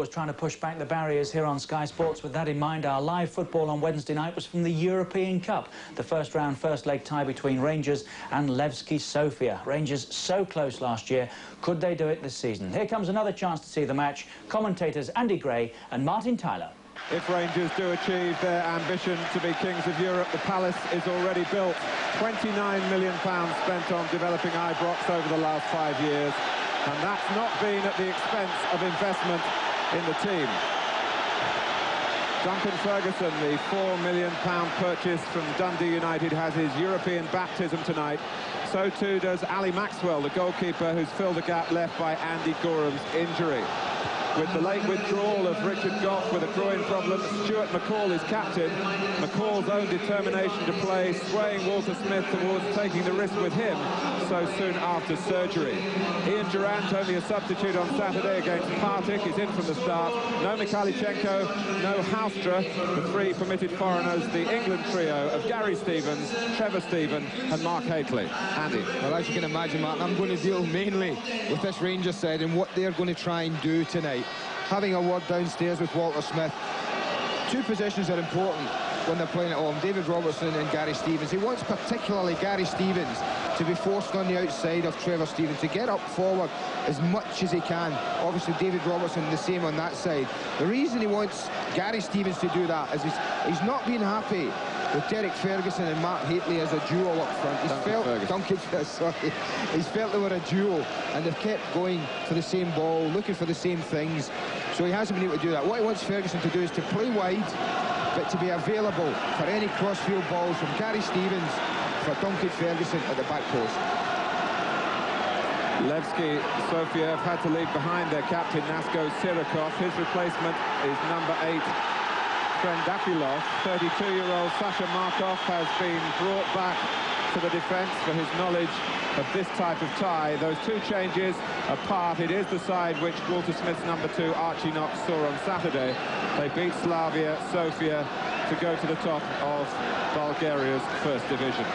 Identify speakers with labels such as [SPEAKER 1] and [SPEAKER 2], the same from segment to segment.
[SPEAKER 1] always trying to push back the barriers here on Sky Sports. With that in mind, our live football on Wednesday night was from the European Cup. The first round, first leg tie between Rangers and Levski Sofia. Rangers so close last year. Could they do it this season? Here comes another chance to see the match. Commentators Andy Gray and Martin Tyler.
[SPEAKER 2] If Rangers do achieve their ambition to be kings of Europe, the palace is already built. £29 million spent on developing Ibrox over the last 5 years. And that's not been at the expense of investment in the team. Duncan Ferguson, the £4 million purchase from Dundee United, has his European baptism tonight. So too does Ali Maxwell, the goalkeeper who's filled the gap left by Andy Goram's injury. With the late withdrawal of Richard Goff with a groin problem, Stuart McCall is captain. McCall's own determination to play, swaying Walter Smith towards taking the risk with him so soon after surgery. Ian Durrant, only a substitute on Saturday against Partick, is in from the start. No Mikhailichenko, no Houstra, the three permitted foreigners, the England trio of Gary Stevens, Trevor Steven and Mark Hateley. Andy.
[SPEAKER 3] Well, as you can imagine, Mark, I'm going to deal mainly with this Rangers side and what they're going to try and do tonight. Having a word downstairs with Walter Smith. Two positions are important when they're playing at home, David Robertson and Gary Stevens. He wants particularly Gary Stevens to be forced on the outside of Trevor Stevens, to get up forward as much as he can. Obviously, David Robertson the same on that side. The reason he wants Gary Stevens to do that is he's not been happy with Derek Ferguson and Mark Hateley as a duo up front. He's felt they were a duo, and they've kept going for the same ball, looking for the same things. So he hasn't been able to do that. What he wants Ferguson to do is to play wide, but to be available for any crossfield balls from Gary Stevens for Duncan Ferguson at the back post.
[SPEAKER 2] Levski, Sofia have had to leave behind their captain, Nasko Sirikov. His replacement is number 8. Trendafilov. 32-year-old Sasha Markov has been brought back to the defence for his knowledge of this type of tie. Those two changes apart, it is the side which Walter Smith's number 2, Archie Knox, saw on Saturday. They beat Slavia Sofia to go to the top of Bulgaria's first division.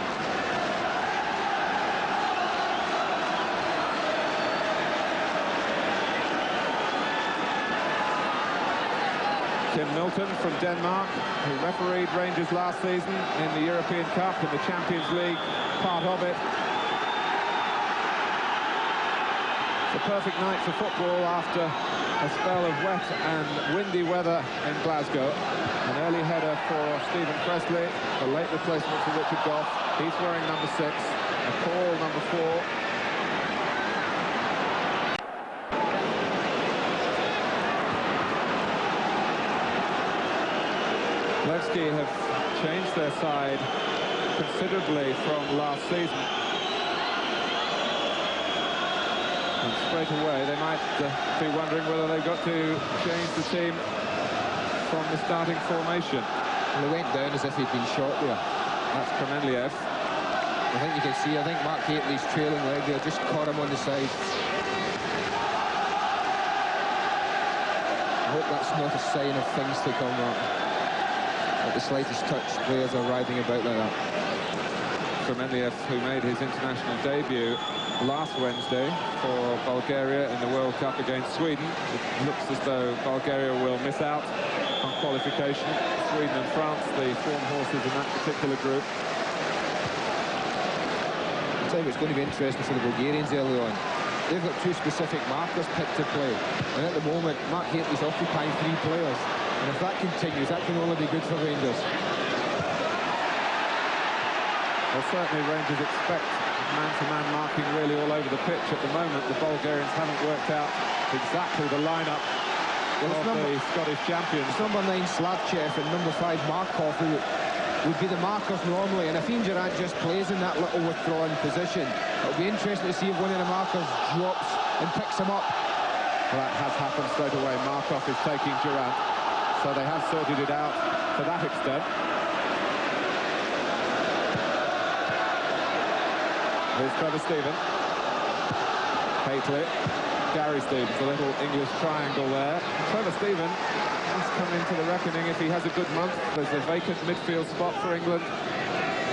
[SPEAKER 2] Tim Milton from Denmark, who refereed Rangers last season in the European Cup and the Champions League, part of it. It's a perfect night for football after a spell of wet and windy weather in Glasgow. An early header for Stephen Presley, the late replacement for Richard Goff. He's wearing number 6, McCall number 4. Levski have changed their side considerably from last season. And straight away they might be wondering whether they've got to change the team from the starting formation.
[SPEAKER 3] Well, they went down as if he'd been shot there.
[SPEAKER 2] That's Kremenliev.
[SPEAKER 3] I think you can see, I think Mark Hateley's trailing leg there just caught him on the side. I hope that's not a sign of things to come, Mark. At the slightest touch, players are riding about like that.
[SPEAKER 2] Kremenliev, who made his international debut last Wednesday for Bulgaria in the World Cup against Sweden. It looks as though Bulgaria will miss out on qualification. Sweden and France, the form horses in that particular group.
[SPEAKER 3] I'll tell you what's going to be interesting for the Bulgarians early on. They've got two specific markers picked to play. And at the moment, Mark Hateley's occupying 3 players. And if that continues, that can only be good for Rangers.
[SPEAKER 2] Well, certainly Rangers expect man-to-man marking really all over the pitch at the moment. The Bulgarians haven't worked out exactly the lineup of the Scottish champions.
[SPEAKER 3] It's number 9 Slavchev and number 5 Markov, who would be the markers normally. And if Ian Durrant just plays in that little withdrawn position, it'll be interesting to see if one of the markers drops and picks him up.
[SPEAKER 2] Well, that has happened straight away. Markov is taking Durrant. So they have sorted it out to that extent. Here's Trevor Steven. Hateley. Gary Stevens, a little English triangle there. Trevor Steven has come into the reckoning if he has a good month. There's a vacant midfield spot for England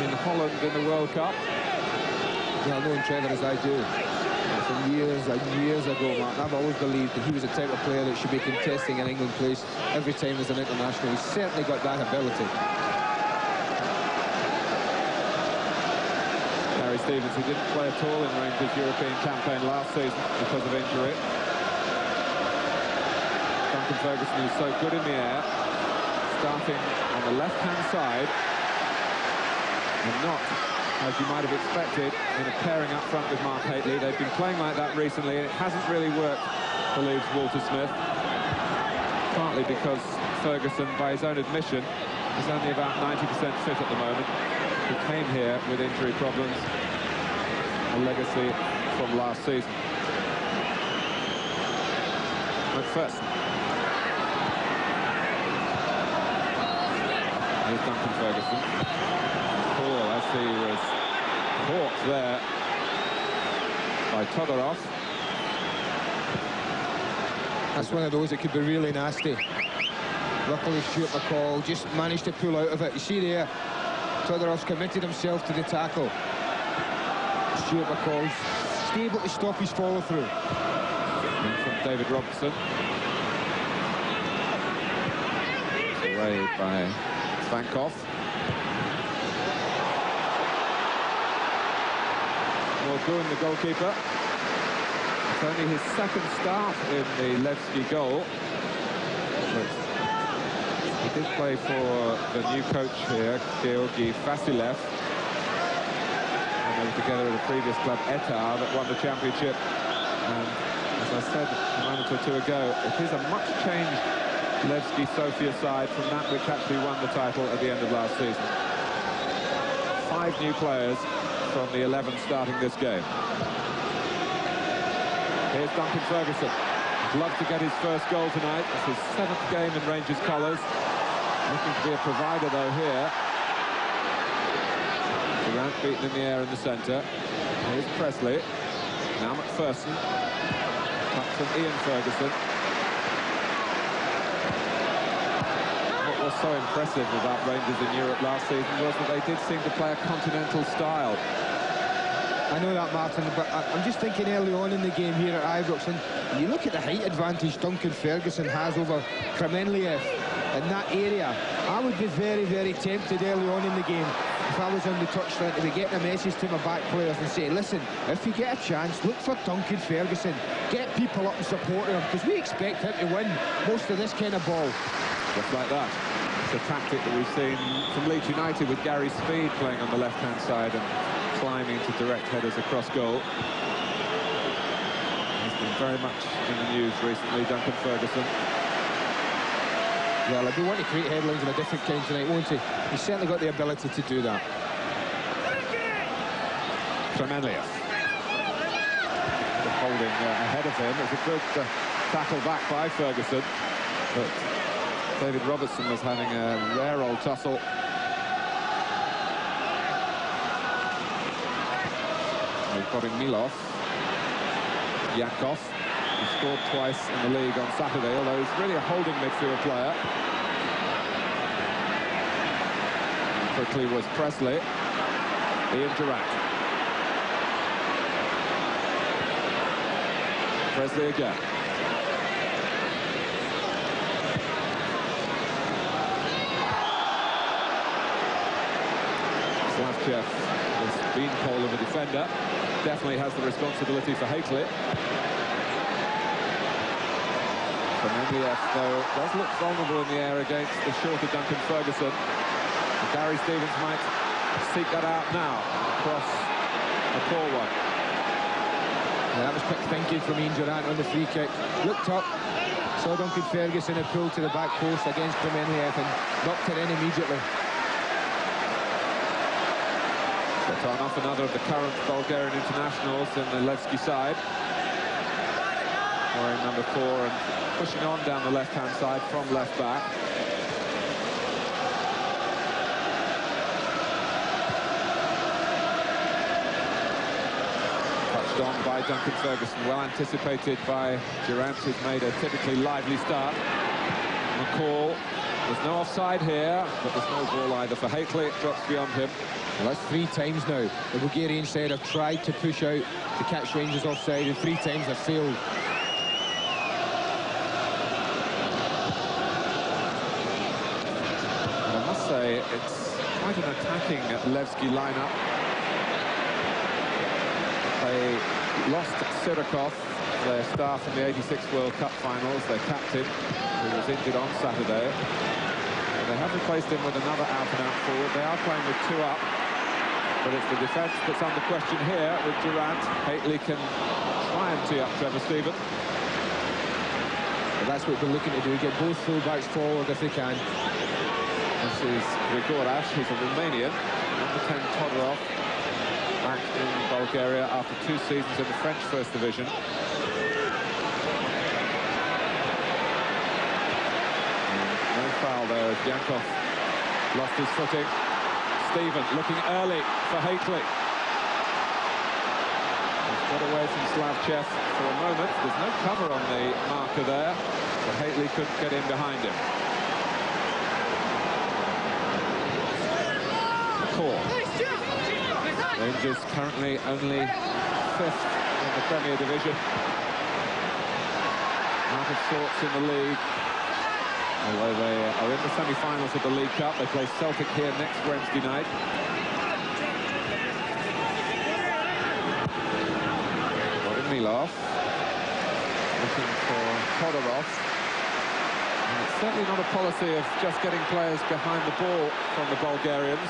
[SPEAKER 2] in Holland in the World Cup.
[SPEAKER 3] Yeah, I know Trevor as I do. From years and years ago, Mark, I've always believed that he was the type of player that should be contesting an England place every time there's an international. He's certainly got that ability.
[SPEAKER 2] Gary Stevens, who didn't play at all in Rangers' European campaign last season because of injury. Duncan Ferguson, who's so good in the air, starting on the left-hand side, and not, as you might have expected, in a pairing up front with Mark Hateley. They've been playing like that recently, and it hasn't really worked for Leeds' Walter Smith. Partly because Ferguson, by his own admission, is only about 90% fit at the moment. He came here with injury problems, a legacy from last season. McPherson. Here's Duncan Ferguson. Cool, as he was caught there by Todorov.
[SPEAKER 3] That's one of those that could be really nasty. Luckily, Stuart McCall just managed to pull out of it. You see there, Todorov's committed himself to the tackle. Stuart McCall's able to stop his follow-through.
[SPEAKER 2] From David Robertson. Away by Svankov. Morgun, the goalkeeper. It's only his second start in the Levski goal. But he did play for the new coach here, Georgi Vasilev. And they were together at a previous club, Etar, that won the championship. And as I said a moment or two ago, it is a much-changed Levski Sofia side from that which actually won the title at the end of last season. 5 new players from the 11 starting this game. Here's Duncan Ferguson. He'd love to get his first goal tonight. It's his 7th game in Rangers colours. Looking to be a provider, though, here. Durant beaten in the air in the centre. Here's Presley. Now McPherson. Up from Ian Ferguson. What was so impressive about Rangers in Europe last season was that they did seem to play a continental style.
[SPEAKER 3] I know that, Martin, but I'm just thinking early on in the game here at Ibrox, and you look at the height advantage Duncan Ferguson has over Kremenliev in that area. I would be very, very tempted early on in the game if I was on the touchline to be getting a message to my back players and say, listen, if you get a chance, look for Duncan Ferguson. Get people up and support him, because we expect him to win most of this kind of ball.
[SPEAKER 2] Just like that. It's a tactic that we've seen from Leeds United with Gary Speed playing on the left-hand side and climbing to direct headers across goal. He's been very much in the news recently, Duncan Ferguson.
[SPEAKER 3] Well, he'll be wanting to create headlines of a different kind tonight, won't he? He's certainly got the ability to do that.
[SPEAKER 2] Kremenliev. Holding ahead of him. It's a good tackle back by Ferguson. But David Robertson was having a rare old tussle. We've got him Milov. Yakov, who scored twice in the league on Saturday, although he's really a holding midfield player. Quickly was Presley. Ian Durant. Presley again. Slavchev, this beanpole of a defender, definitely has the responsibility for Hateley. Kremenliev, though, does look vulnerable in the air against the shorter Duncan Ferguson. And Gary Stevens might seek that out now across a poor one.
[SPEAKER 3] Yeah, that was quick thinking from Ian Durant on the free kick. Looked up, saw Duncan Ferguson had pulled to the back post against Kremenliev and knocked it in immediately.
[SPEAKER 2] Off another of the current Bulgarian internationals in the Levski side. Wearing number 4 and pushing on down the left-hand side from left back. Touched on by Duncan Ferguson, well anticipated by Durant, who's made a typically lively start. a call. There's no offside here, but there's no ball either for Haitley. It drops beyond him.
[SPEAKER 3] Well, that's 3 times now. The Bulgarian side have tried to push out to catch Rangers offside, and 3 times have failed.
[SPEAKER 2] And I must say, it's quite an attacking Levski lineup. They lost Sirikov, their star from the '86 World Cup finals, their captain, who was injured on Saturday. And they have replaced him with another out-and-out forward. They are playing with 2 up, but it's the defence that's under question here with Durant. Haitley can try and tee up Trevor Steven.
[SPEAKER 3] But that's what they're looking to do, get both full-backs forward if they can.
[SPEAKER 2] This is Grigorash, who's a Romanian. Number 10 Todorov, back in Bulgaria after 2 seasons in the French First Division. No foul there as Yankov lost his footing. Steven looking early for Haitley. He's got away from Slavchev for a moment. There's no cover on the marker there, but Haitley couldn't get in behind him. Rangers currently only 5th in the Premier Division. Out of sorts in the league. Although they are in the semi-finals of the League Cup. They play Celtic here next Wednesday night. Milov looking for Todorov. And it's certainly not a policy of just getting players behind the ball from the Bulgarians.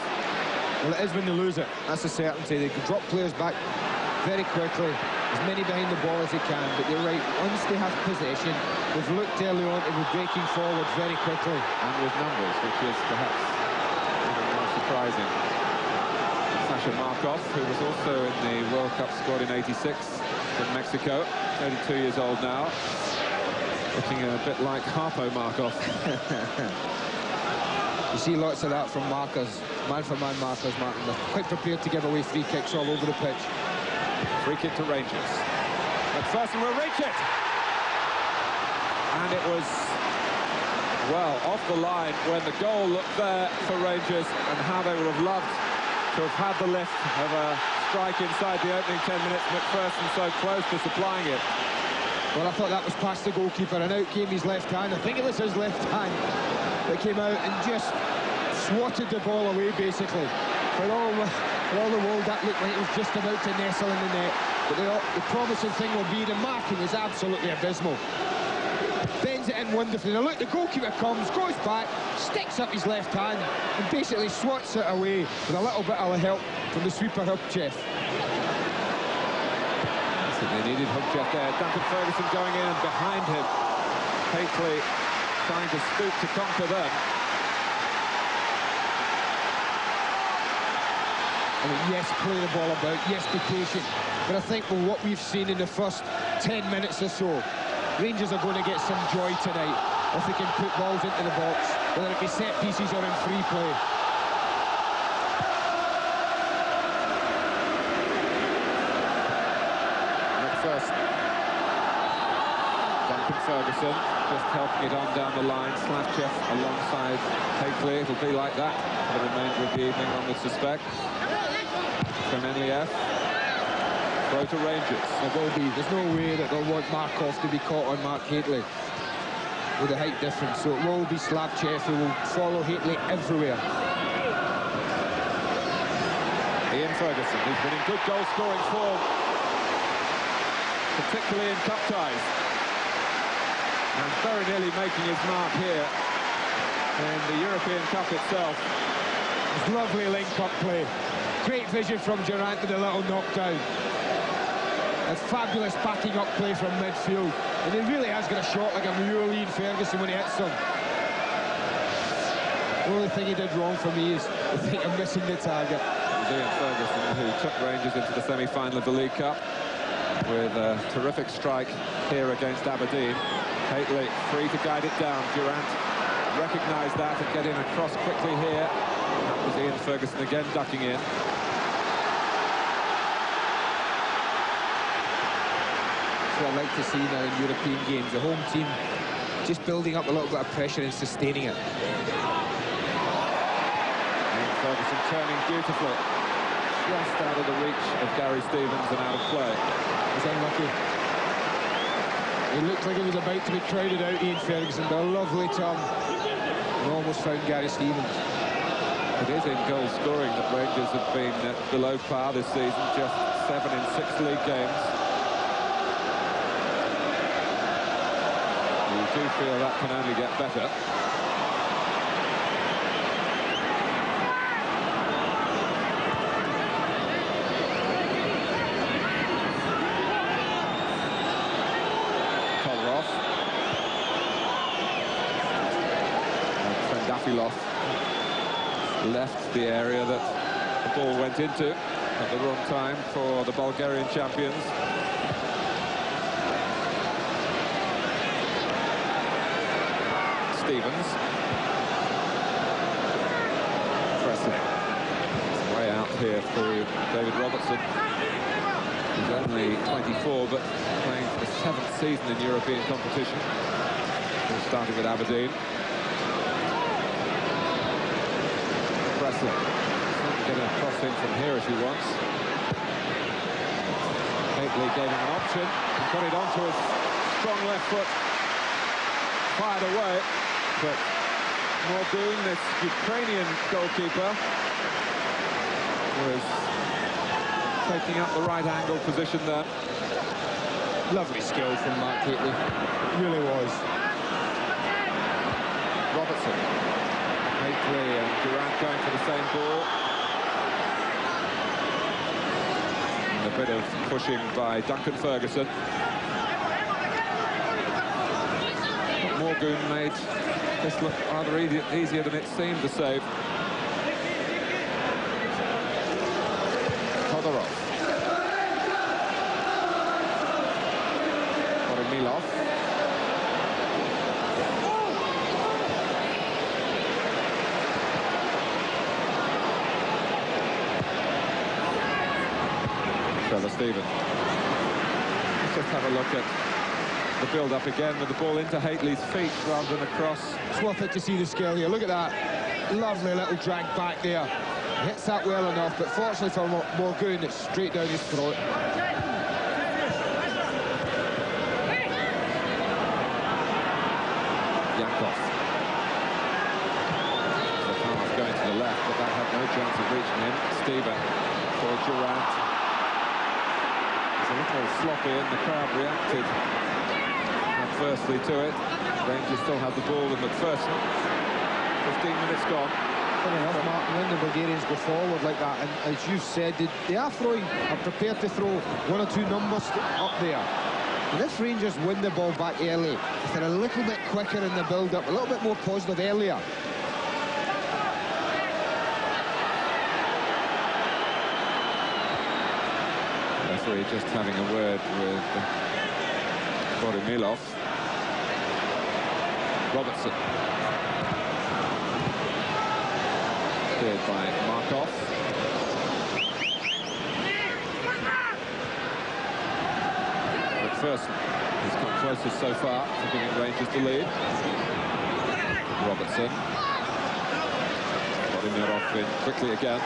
[SPEAKER 3] Well, it is when they lose it. That's a certainty. They can drop players back very quickly, as many behind the ball as they can. But you're right, once they have possession, they've looked early on to be breaking forward very quickly.
[SPEAKER 2] And with numbers, which is perhaps even more surprising. Sasha Markov, who was also in the World Cup squad in '86 in Mexico, 32 years old now. Looking a bit like Harpo Markov.
[SPEAKER 3] You see lots of that from markers, man-for-man markers, Martin. They're quite prepared to give away free kicks all over the pitch.
[SPEAKER 2] Free kick to Rangers. McPherson will reach it! And it was, well, off the line when the goal looked there for Rangers, and how they would have loved to have had the lift of a strike inside the opening 10 minutes. McPherson so close to supplying it.
[SPEAKER 3] Well, I thought that was past the goalkeeper, and out came his left hand. I think it was his left hand that came out and just swatted the ball away, basically. For all the world, that looked like it was just about to nestle in the net. But the promising thing will be the marking was absolutely abysmal. Bends it in wonderfully. Now look, the goalkeeper comes, goes back, sticks up his left hand, and basically swats it away with a little bit of help from the sweeper Hubchev.
[SPEAKER 2] They needed Hubchev there. Duncan Ferguson going in, and behind him, Haitley trying to scoop to conquer them.
[SPEAKER 3] I mean, yes, play the ball about, yes, be patient. But I think with what we've seen in the first 10 minutes or so, Rangers are going to get some joy tonight if they can put balls into the box, whether it be set pieces or in free play.
[SPEAKER 2] McPherson. Duncan Ferguson just helping it on down the line. Slavchev alongside Haitley. It'll be like that for the remainder of the evening, one would suspect. Kremenliev. Throw to Rangers.
[SPEAKER 3] There will be. There's no way that they'll want Markov to be caught on Mark Haitley with the height difference. So it will be Slavchev who will follow Haitley everywhere.
[SPEAKER 2] Ian Ferguson, who's been in good goal-scoring form, particularly in cup ties, and very nearly making his mark here in the European Cup itself.
[SPEAKER 3] It's lovely link-up play. Great vision from Durant with a little knockdown. A fabulous backing up play from midfield. And he really has got a shot like a real Ian Ferguson when he hits him. The only thing he did wrong for me is I think I'm missing the target.
[SPEAKER 2] Ian Ferguson, who took Rangers into the semi-final of the League Cup with a terrific strike here against Aberdeen. Haitley free to guide it down. Durant recognised that and get in across quickly here. That was Ian Ferguson again ducking in.
[SPEAKER 3] What I like to see now in European games, the home team just building up a little bit of pressure and sustaining it.
[SPEAKER 2] And Ferguson turning beautifully. Just out of the reach of Gary Stevens and out of play.
[SPEAKER 3] He's unlucky. It looked like it was about to be crowded out, Ian Ferguson, but a lovely turn. And almost found Gary Stevens.
[SPEAKER 2] It is in goal scoring that Rangers have been below par this season, just 7 in 6 league games. You do feel that can only get better. Left the area that the ball went into at the wrong time for the Bulgarian champions. Stevens. Pressing. Way out here for David Robertson. He's only 24, but playing for the 7th season in European competition. Starting with Aberdeen. Get a cross in from here if he wants. Hateley gave him an option and got it onto his strong left foot. Fired away, but Morgun, this Ukrainian goalkeeper, was taking up the right angle position there.
[SPEAKER 3] Lovely skill from Mark Hateley. It really was.
[SPEAKER 2] Robertson. Hateley and Durant going for the same ball. And a bit of pushing by Duncan Ferguson. But Morgun made this look rather easier than it seemed to save. Todorov. Milov. Stevens. Let's just have a look at the build-up again with the ball into Hateley's feet rather than across.
[SPEAKER 3] It's worth it to see the skill here. Look at that. Lovely little drag back there. Hits that well enough, but fortunately for Morgun, it's straight down his throat.
[SPEAKER 2] Yankov. Zatanov going to the left, but that had no chance of reaching him. Steven for Durant. A little sloppy and the crowd reacted adversely to it. Rangers still have the ball and McPherson. 15 minutes gone.
[SPEAKER 3] Funny enough, Martin, when the Bulgarians go forward like that, and as you've said, they are prepared to throw 1 or 2 numbers up there. And if Rangers win the ball back early, if they're a little bit quicker in the build-up, a little bit more positive earlier,
[SPEAKER 2] just having a word with Milov. Robertson. Cleared by Markov. McPherson has come closest so far to giving Rangers the lead. Robertson. Vladimir in quickly again.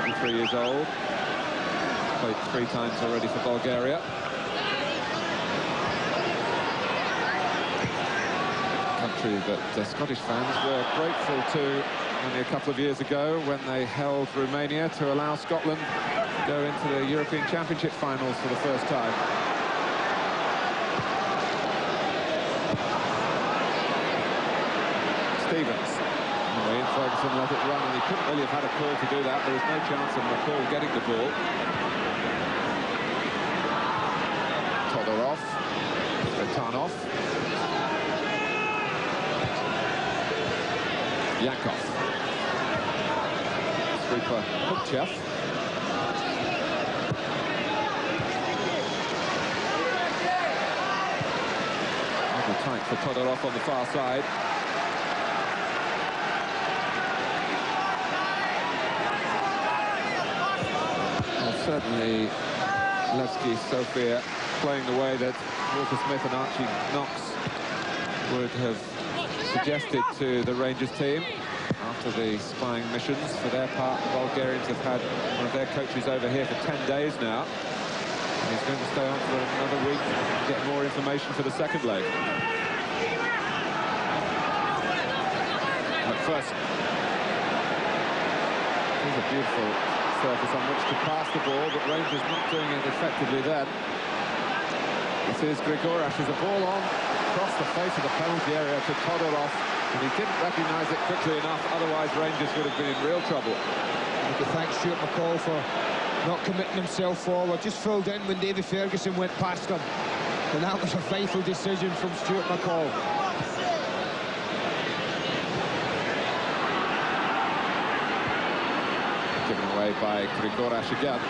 [SPEAKER 2] 23 years old. Played 3 times already for Bulgaria. Country that Scottish fans were grateful to only a couple of years ago when they held Romania to allow Scotland to go into the European Championship finals for the first time. Stevens. Ian Ferguson let it run, and he couldn't really have had a call to do that. There was no chance of McCall getting the ball. Todorov. Zatanov. Yankov. Sweeper Hukchev. Little tight for Todorov on the far side. Certainly Levski, Sofia playing the way that Walter Smith and Archie Knox would have suggested to the Rangers team after the spying missions. For their part, the Bulgarians have had one of their coaches over here for 10 days now. And he's going to stay on for another week and get more information for the second leg. At first, here's a beautiful surface on which to pass the ball, but Rangers not doing it effectively then. This is Grigorash. There's a ball on across the face of the penalty area to Todorov, and he didn't recognise it quickly enough, otherwise Rangers would have been in real trouble.
[SPEAKER 3] I could thank Stuart McCall for not committing himself forward, just filled in when David Ferguson went past him, and that was a vital decision from Stuart McCall.
[SPEAKER 2] Given away by Grigorash again.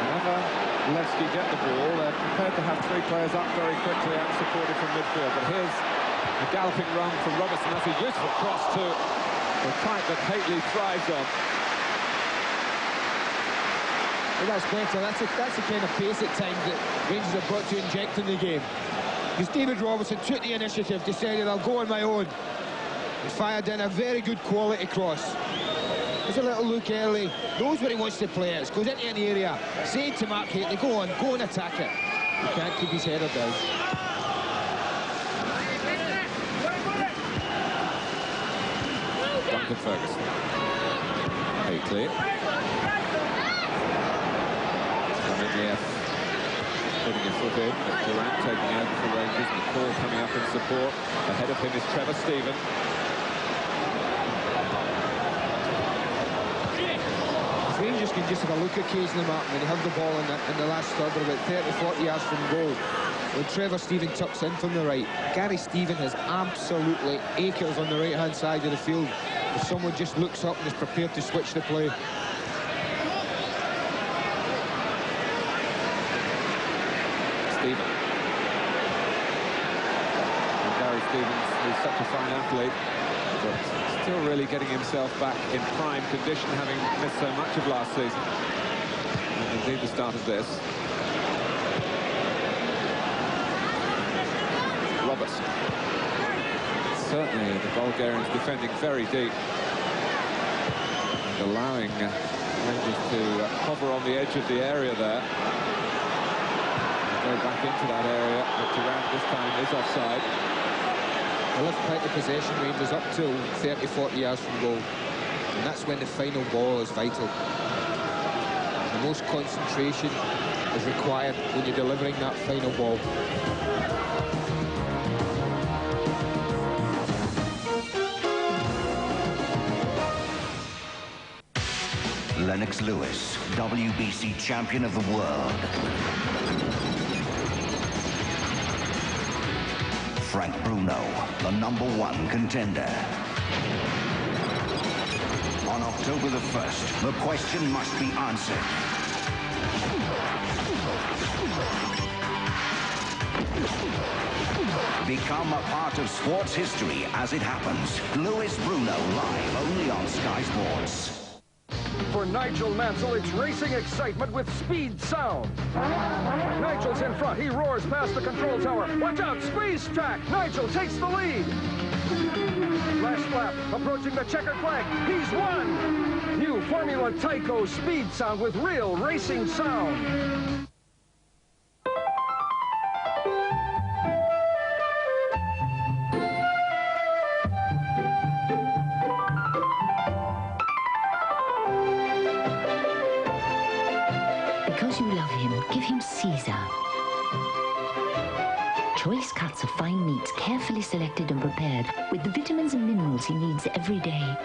[SPEAKER 2] Whenever Levski get the ball, they're prepared to have three players up very quickly and supported from midfield. But here's a galloping run from Robertson. That's a useful cross to the type that Haitley thrives on.
[SPEAKER 3] Well, that's better. That's the kind of pace at times that Rangers have got to inject in the game. Because David Robertson took the initiative, decided I'll go on my own, and fired in a very good quality cross. There's a little look early, knows where he wants to play it, goes into an area, saying to Mark Haitley, go and attack it. He can't keep his header down.
[SPEAKER 2] Duncan Ferguson. Haitley. Putting his foot in, but Durant taking over for Rangers. McCall coming up in support. Ahead of him is Trevor Steven.
[SPEAKER 3] Rangers can just have a look occasionally, Martin, when they have the ball in the last third, or about 30-40 yards from goal. When Trevor Steven tucks in from the right, Gary Steven has absolutely acres on the right-hand side of the field. If someone just looks up and is prepared to switch the play.
[SPEAKER 2] Steven. And Gary Stevens, who's such a fine athlete, but still really getting himself back in prime condition, having missed so much of last season. And indeed the start of this. Robertson. Certainly the Bulgarians defending very deep. And allowing Rangers to hover on the edge of the area there. Go back into that area, but Durant this time is offside.
[SPEAKER 3] They left plenty of possession, Rangers up till 30-40 yards from goal. And that's when the final ball is vital. The most concentration is required when you're delivering that final ball.
[SPEAKER 4] Lennox Lewis, WBC champion of the world. Frank Bruno, the #1 contender. On October the 1st, the question must be answered. Become a part of sports history as it happens. Lewis Bruno live only on Sky Sports.
[SPEAKER 5] For Nigel Mansell, it's racing excitement with speed sound. Nigel's in front. He roars past the control tower. Watch out, space track. Nigel takes the lead. Last lap, approaching the checkered flag. He's won. New Formula Tyco speed sound with real racing sound.
[SPEAKER 6] Because you love him, give him Caesar. Choice cuts of fine meats carefully selected and prepared with the vitamins and minerals he needs every day.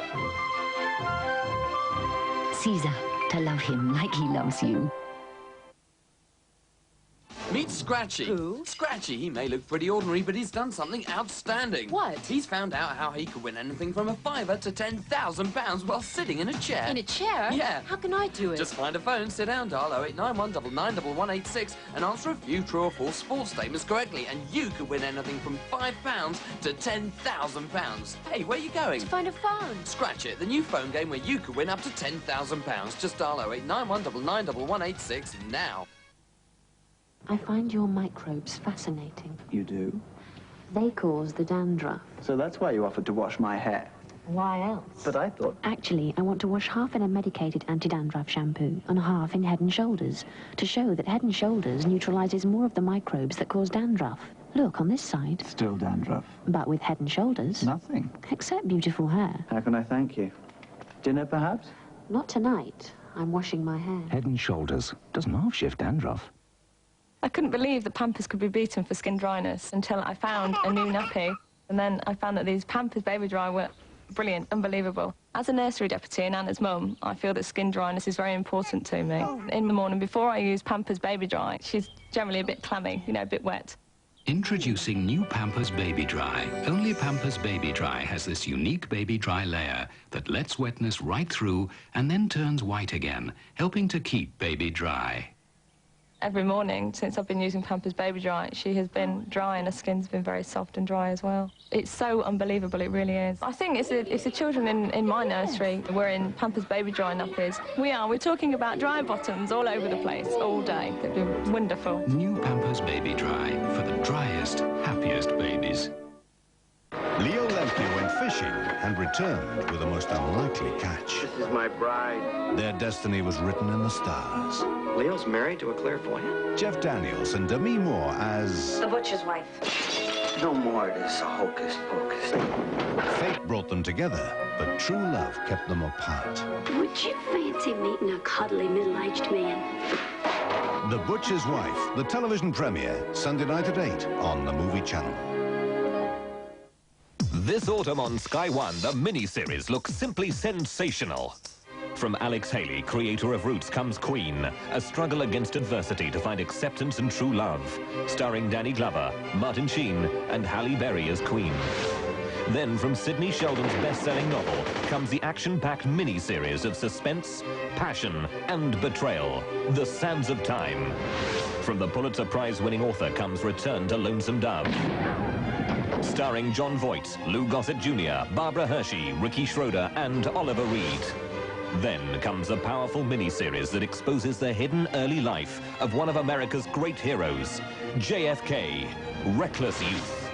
[SPEAKER 6] Caesar, to love him like he loves you.
[SPEAKER 7] Meet Scratchy.
[SPEAKER 8] Who?
[SPEAKER 7] Scratchy. He may look pretty ordinary, but he's done something outstanding.
[SPEAKER 8] What?
[SPEAKER 7] He's found out how he could win anything from a £5 to £10,000 while sitting in a chair.
[SPEAKER 8] In a chair?
[SPEAKER 7] Yeah.
[SPEAKER 8] How can I do it?
[SPEAKER 7] Just find a phone, sit down, dial 0891991186 and answer a few true or false sports statements correctly, and you could win anything from £5 to £10,000. Hey, where are you going?
[SPEAKER 8] To find a phone.
[SPEAKER 7] Scratch It, the new phone game where you could win up to £10,000. Just dial 0891991186 now.
[SPEAKER 6] I find your microbes fascinating.
[SPEAKER 9] You do?
[SPEAKER 6] They cause the dandruff.
[SPEAKER 9] So that's why you offered to wash my hair.
[SPEAKER 6] Why else?
[SPEAKER 9] But I thought...
[SPEAKER 6] Actually, I want to wash half in a medicated anti-dandruff shampoo and half in Head & Shoulders to show that Head & Shoulders neutralizes more of the microbes that cause dandruff. Look, on this side.
[SPEAKER 9] Still dandruff.
[SPEAKER 6] But with Head & Shoulders...
[SPEAKER 9] Nothing.
[SPEAKER 6] Except beautiful hair.
[SPEAKER 9] How can I thank you? Dinner, perhaps?
[SPEAKER 6] Not tonight. I'm washing my hair.
[SPEAKER 10] Head & Shoulders. Doesn't half shift dandruff.
[SPEAKER 11] I couldn't believe that Pampers could be beaten for skin dryness until I found a new nappy. And then I found that these Pampers Baby Dry were brilliant, unbelievable. As a nursery deputy and Anna's mum, I feel that skin dryness is very important to me. In the morning, before I use Pampers Baby Dry, she's generally a bit clammy, you know, a bit wet.
[SPEAKER 10] Introducing new Pampers Baby Dry. Only Pampers Baby Dry has this unique Baby Dry layer that lets wetness right through and then turns white again, helping to keep baby dry.
[SPEAKER 11] Every morning, since I've been using Pampers Baby Dry, she has been dry and her skin's been very soft and dry as well. It's so unbelievable, it really is. I think it's the children in my nursery. We're in Pampers Baby Dry nappies. We're talking about dry bottoms all over the place, all day. It'd be wonderful.
[SPEAKER 10] New Pampers Baby Dry for the driest, happiest babies.
[SPEAKER 12] Leo Levski went fishing and returned with a most unlikely catch.
[SPEAKER 13] This is my bride.
[SPEAKER 12] Their destiny was written in the stars.
[SPEAKER 13] Leo's married to a clairvoyant.
[SPEAKER 12] Jeff Daniels and Demi Moore as...
[SPEAKER 14] The butcher's wife.
[SPEAKER 13] No more of this hocus pocus.
[SPEAKER 12] Fate brought them together, but true love kept them apart.
[SPEAKER 14] Would you fancy meeting a cuddly middle-aged man?
[SPEAKER 12] The Butcher's Wife, the television premiere, Sunday night at 8 on the Movie Channel.
[SPEAKER 15] This autumn on Sky One, the mini-series looks simply sensational. From Alex Haley, creator of Roots, comes Queen, a struggle against adversity to find acceptance and true love. Starring Danny Glover, Martin Sheen, and Halle Berry as Queen. Then from Sidney Sheldon's best-selling novel comes the action-packed mini-series of suspense, passion, and betrayal, The Sands of Time. From the Pulitzer Prize-winning author comes Return to Lonesome Dove. Starring John Voight, Lou Gossett Jr., Barbara Hershey, Ricky Schroeder, and Oliver Reed. Then comes a powerful miniseries that exposes the hidden early life of one of America's great heroes, JFK, Reckless Youth.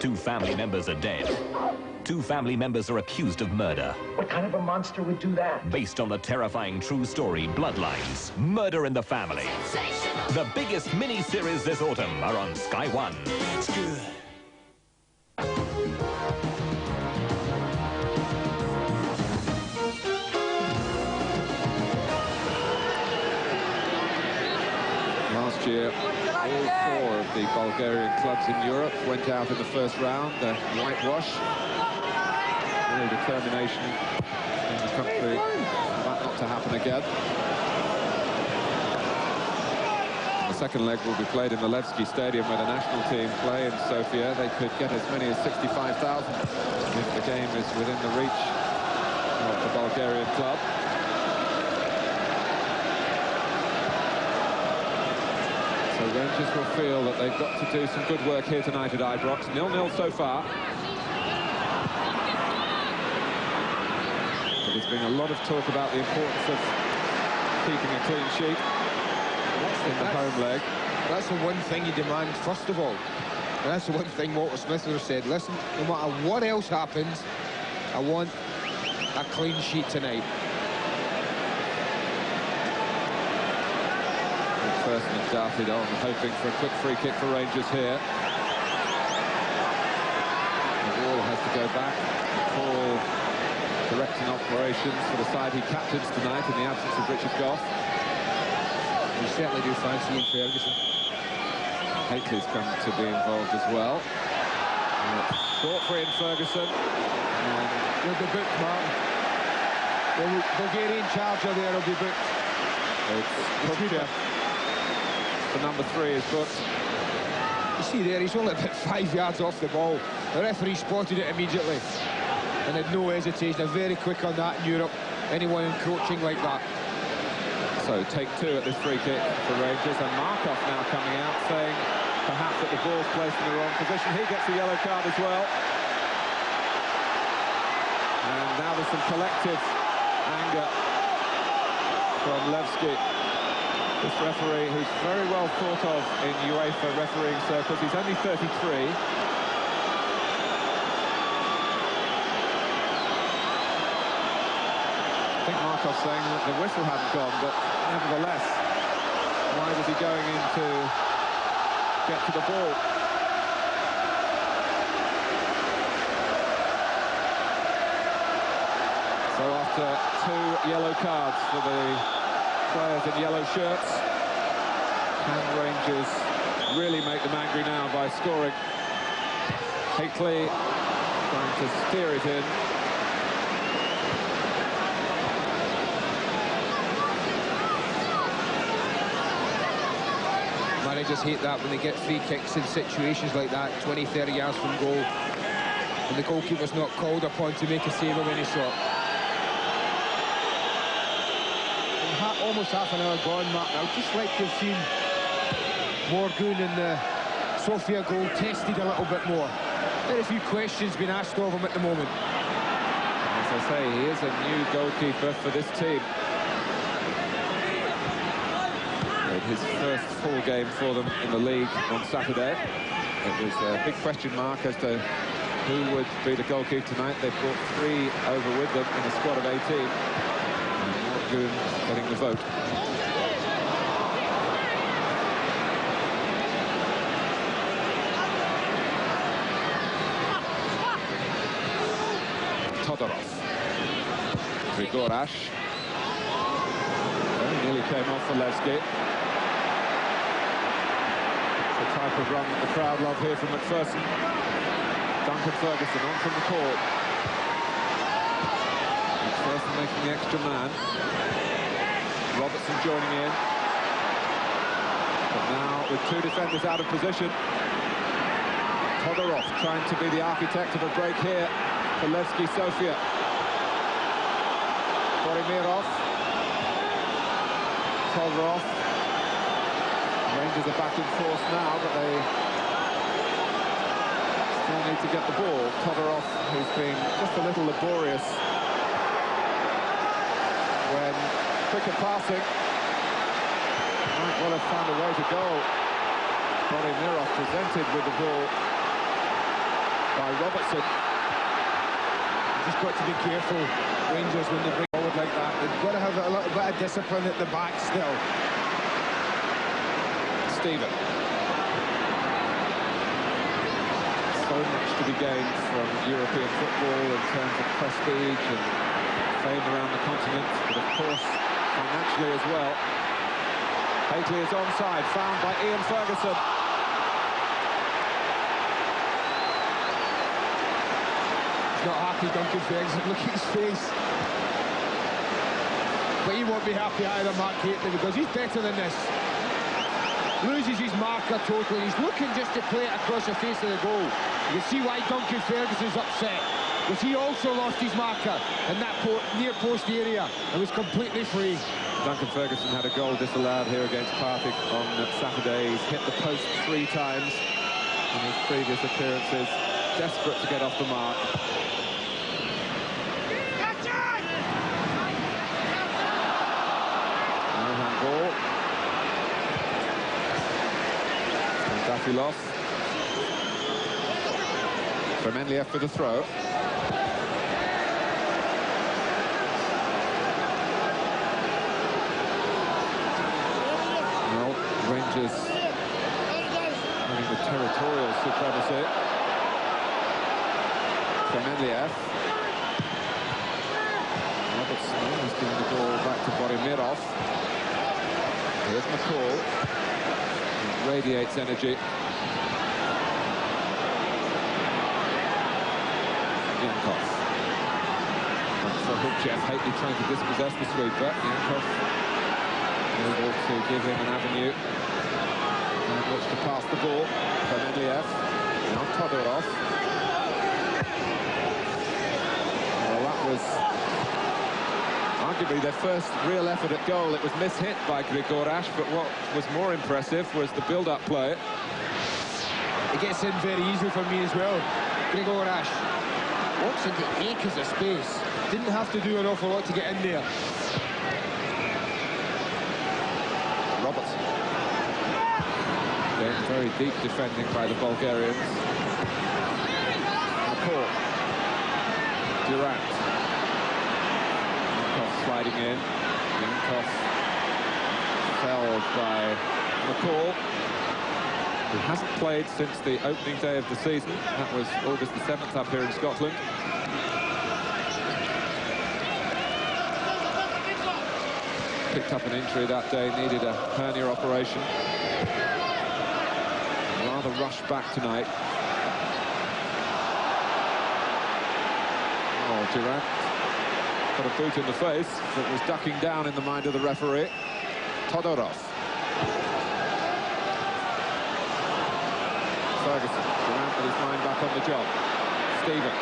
[SPEAKER 15] 2 family members are dead. 2 family members are accused of murder.
[SPEAKER 16] What kind of a monster would do that?
[SPEAKER 15] Based on the terrifying true story, Bloodlines, Murder in the Family. The biggest miniseries this autumn are on Sky One.
[SPEAKER 16] That's good.
[SPEAKER 2] Last year, all 4 of the Bulgarian clubs in Europe went out in the first round. The whitewash, real determination in the country for that not to happen again. The second leg will be played in the Levski Stadium where the national team play in Sofia. They could get as many as 65,000 if the game is within the reach of the Bulgarian club. So Rangers will feel that they've got to do some good work here tonight at Ibrox. 0-0 so far. But there's been a lot of talk about the importance of keeping a clean sheet in the home leg.
[SPEAKER 3] That's the one thing you demand, first of all. And that's the one thing Walter Smith has said. Listen, no matter what else happens, I want a clean sheet tonight.
[SPEAKER 2] Personally darted on, hoping for a quick free kick for Rangers here. The ball has to go back. Paul directing operations for the side he captains tonight in the absence of Richard Goff.
[SPEAKER 3] We certainly do fancy him, Ferguson.
[SPEAKER 2] Hateley's come to be involved as well. Short free in Ferguson. And
[SPEAKER 3] he'll be booked, Martin. The Bulgarian charger there will be booked.
[SPEAKER 2] It's Pupcha. for number 3 is booked.
[SPEAKER 3] You see there, he's only about 5 yards off the ball. The referee spotted it immediately and had no hesitation. They're very quick on that in Europe, anyone encroaching like that.
[SPEAKER 2] So take 2 at this free kick for Rangers, and Markov now coming out saying perhaps that the ball's placed in the wrong position. He gets a yellow card as well. And now there's some collective anger from Levski. This referee, who's very well thought of in UEFA refereeing circles, he's only 33. I think Markov saying that the whistle hadn't gone, but nevertheless, why was he going in to get to the ball? So after 2 yellow cards for the players in yellow shirts, can Rangers really make them angry now by scoring? Hinckley trying to steer it in.
[SPEAKER 3] Managers hate that when they get free kicks in situations like that, 20, 30 yards from goal, and the goalkeeper's not called upon to make a save of any sort. Almost half an hour gone, Mark. I'd just like to have seen Morgan and the Sofia goal tested a little bit more. Very few questions being asked of him at the moment.
[SPEAKER 2] As I say, he is a new goalkeeper for this team. Made his first full game for them in the league on Saturday. It was a big question mark as to who would be the goalkeeper tonight. They brought 3 over with them in a squad of 18. Getting the vote. Todorov. Grigorash. Very nearly came off for Levski. It's the type of run that the crowd love here from McPherson. Duncan Ferguson on from the court. McPherson making the extra man. Robertson joining in. But now with 2 defenders out of position. Todorov trying to be the architect of a break here for Levski Sofia. Borimirov. Todorov. Rangers are back in force now, but they still need to get the ball. Todorov, who's been just a little laborious when quicker passing, might well have found a way to go. Borimirov presented with the ball by Robertson.
[SPEAKER 3] You've just got to be careful, Rangers, when they bring forward like that. They've got to have a little bit of discipline at the back still.
[SPEAKER 2] Stephen. So much to be gained from European football in terms of prestige and fame around the continent, but of course financially as well. Hinckley is onside, found by Ian Ferguson.
[SPEAKER 3] He's not happy, Duncan Ferguson. Look at his face. But he won't be happy either, Mark Hinckley, because he's better than this. Loses his marker totally. He's looking just to play it across the face of the goal. You can see why Duncan Ferguson's upset, because he also lost his marker in that near post area and was completely free.
[SPEAKER 2] Duncan Ferguson had a goal disallowed here against Partick on Saturday. He's hit the post 3 times in his previous appearances. Desperate to get off the mark. No handball. Dafilov. Tremenliev for the throw. Well, Rangers having the territorial supremacy. Tremenliev. Robertson is giving the ball back to Borimirov. Here's McCall. He radiates energy. Yankov. So Hubchev Hinckley trying to dispossess the sweeper. Yankov able to give him an avenue. to pass the ball from Emiliev. Now Todorov. Well, that was arguably their first real effort at goal. It was mishit by Grigorash, but what was more impressive was the build-up play.
[SPEAKER 3] It gets in very easily for me as well. Grigorash walks into acres of space. Didn't have to do an awful lot to get in there.
[SPEAKER 2] Roberts. Again, very deep defending by the Bulgarians. McCall. Durant. Yankov sliding in. Yankov felled by McCall, who hasn't played since the opening day of the season. That was August the 7th up here in Scotland. Picked up an injury that day, needed a hernia operation. Rather rushed back tonight. Oh, Durant got a boot in the face that was ducking down in the mind of the referee. Todorov. Ferguson, Durant with his mind back on the job. Stephen.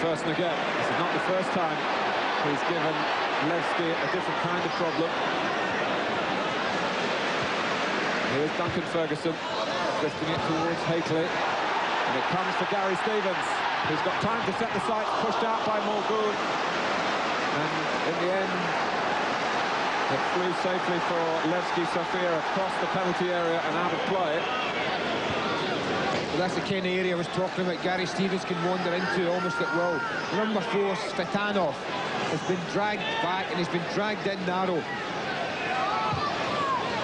[SPEAKER 2] Ferguson again. This is not the first time he's given Levski a different kind of problem. Here's Duncan Ferguson, drifting it towards Hakely. And it comes for Gary Stevens, who's got time to set the sights, pushed out by Morgoon. And in the end, it flew safely for Levski Sofia across the penalty area and out of play.
[SPEAKER 3] Well, that's the kind of area I was talking about. Gary Stevens can wander into almost at will. Number 4, Svetanov, has been dragged back and he's been dragged in narrow.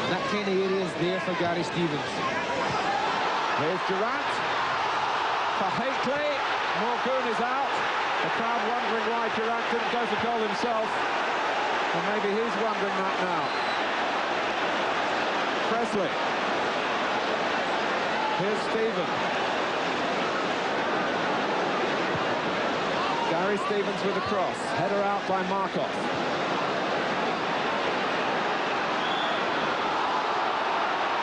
[SPEAKER 3] And that kind of area is there for Gary Stevens.
[SPEAKER 2] Here's Durant for Hakely. Morgoon is out. The crowd wondering why Durant didn't go for goal himself. And maybe he's wondering that now. Presley. Here's Stephen. Gary Stevens with a cross. Header out by Markov.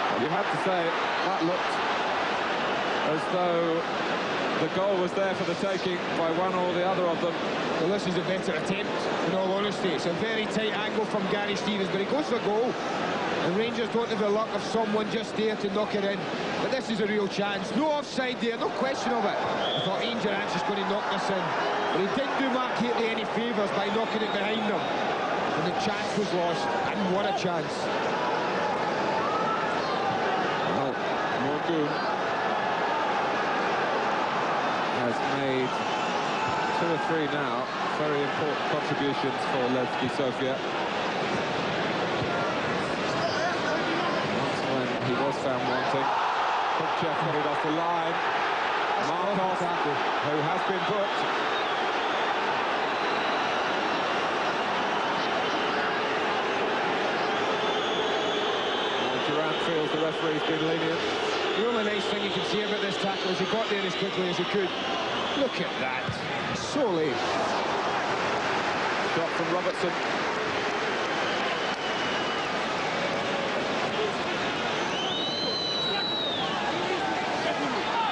[SPEAKER 2] Well, you have to say, that looked as though the goal was there for the taking by one or the other of them.
[SPEAKER 3] Well, this is a better attempt, in all honesty. It's a very tight angle from Gary Stevens, but he goes for goal. And Rangers don't have the luck of someone just there to knock it in. But this is a real chance. No offside there, no question of it. I thought Ian Durant's just going to knock this in. But he didn't do Mark Hakely any favours by knocking it behind him. And the chance was lost. And what a chance.
[SPEAKER 2] Well, Morgoon has made 2 or 3 now. Very important contributions for Levski Sofia. He was found wanting. Kupchev got it off the line. Markov, who has been booked. And Durant feels the referee's been lenient.
[SPEAKER 3] The only nice thing you can see about this tackle is he got there as quickly as he could. Look at that. So late.
[SPEAKER 2] Shot from Robertson.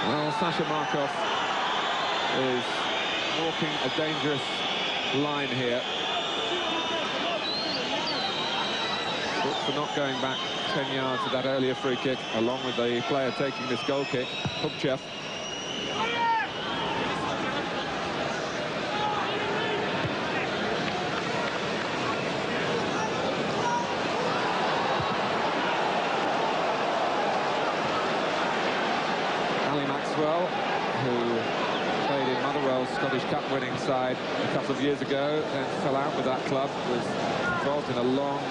[SPEAKER 2] Well, Sasha Markov is walking a dangerous line here. But for not going back 10 yards with that earlier free kick, along with the player taking this goal kick, Kupchev. Who played in Motherwell's Scottish Cup winning side a couple of years ago, then fell out with that club, was involved in a long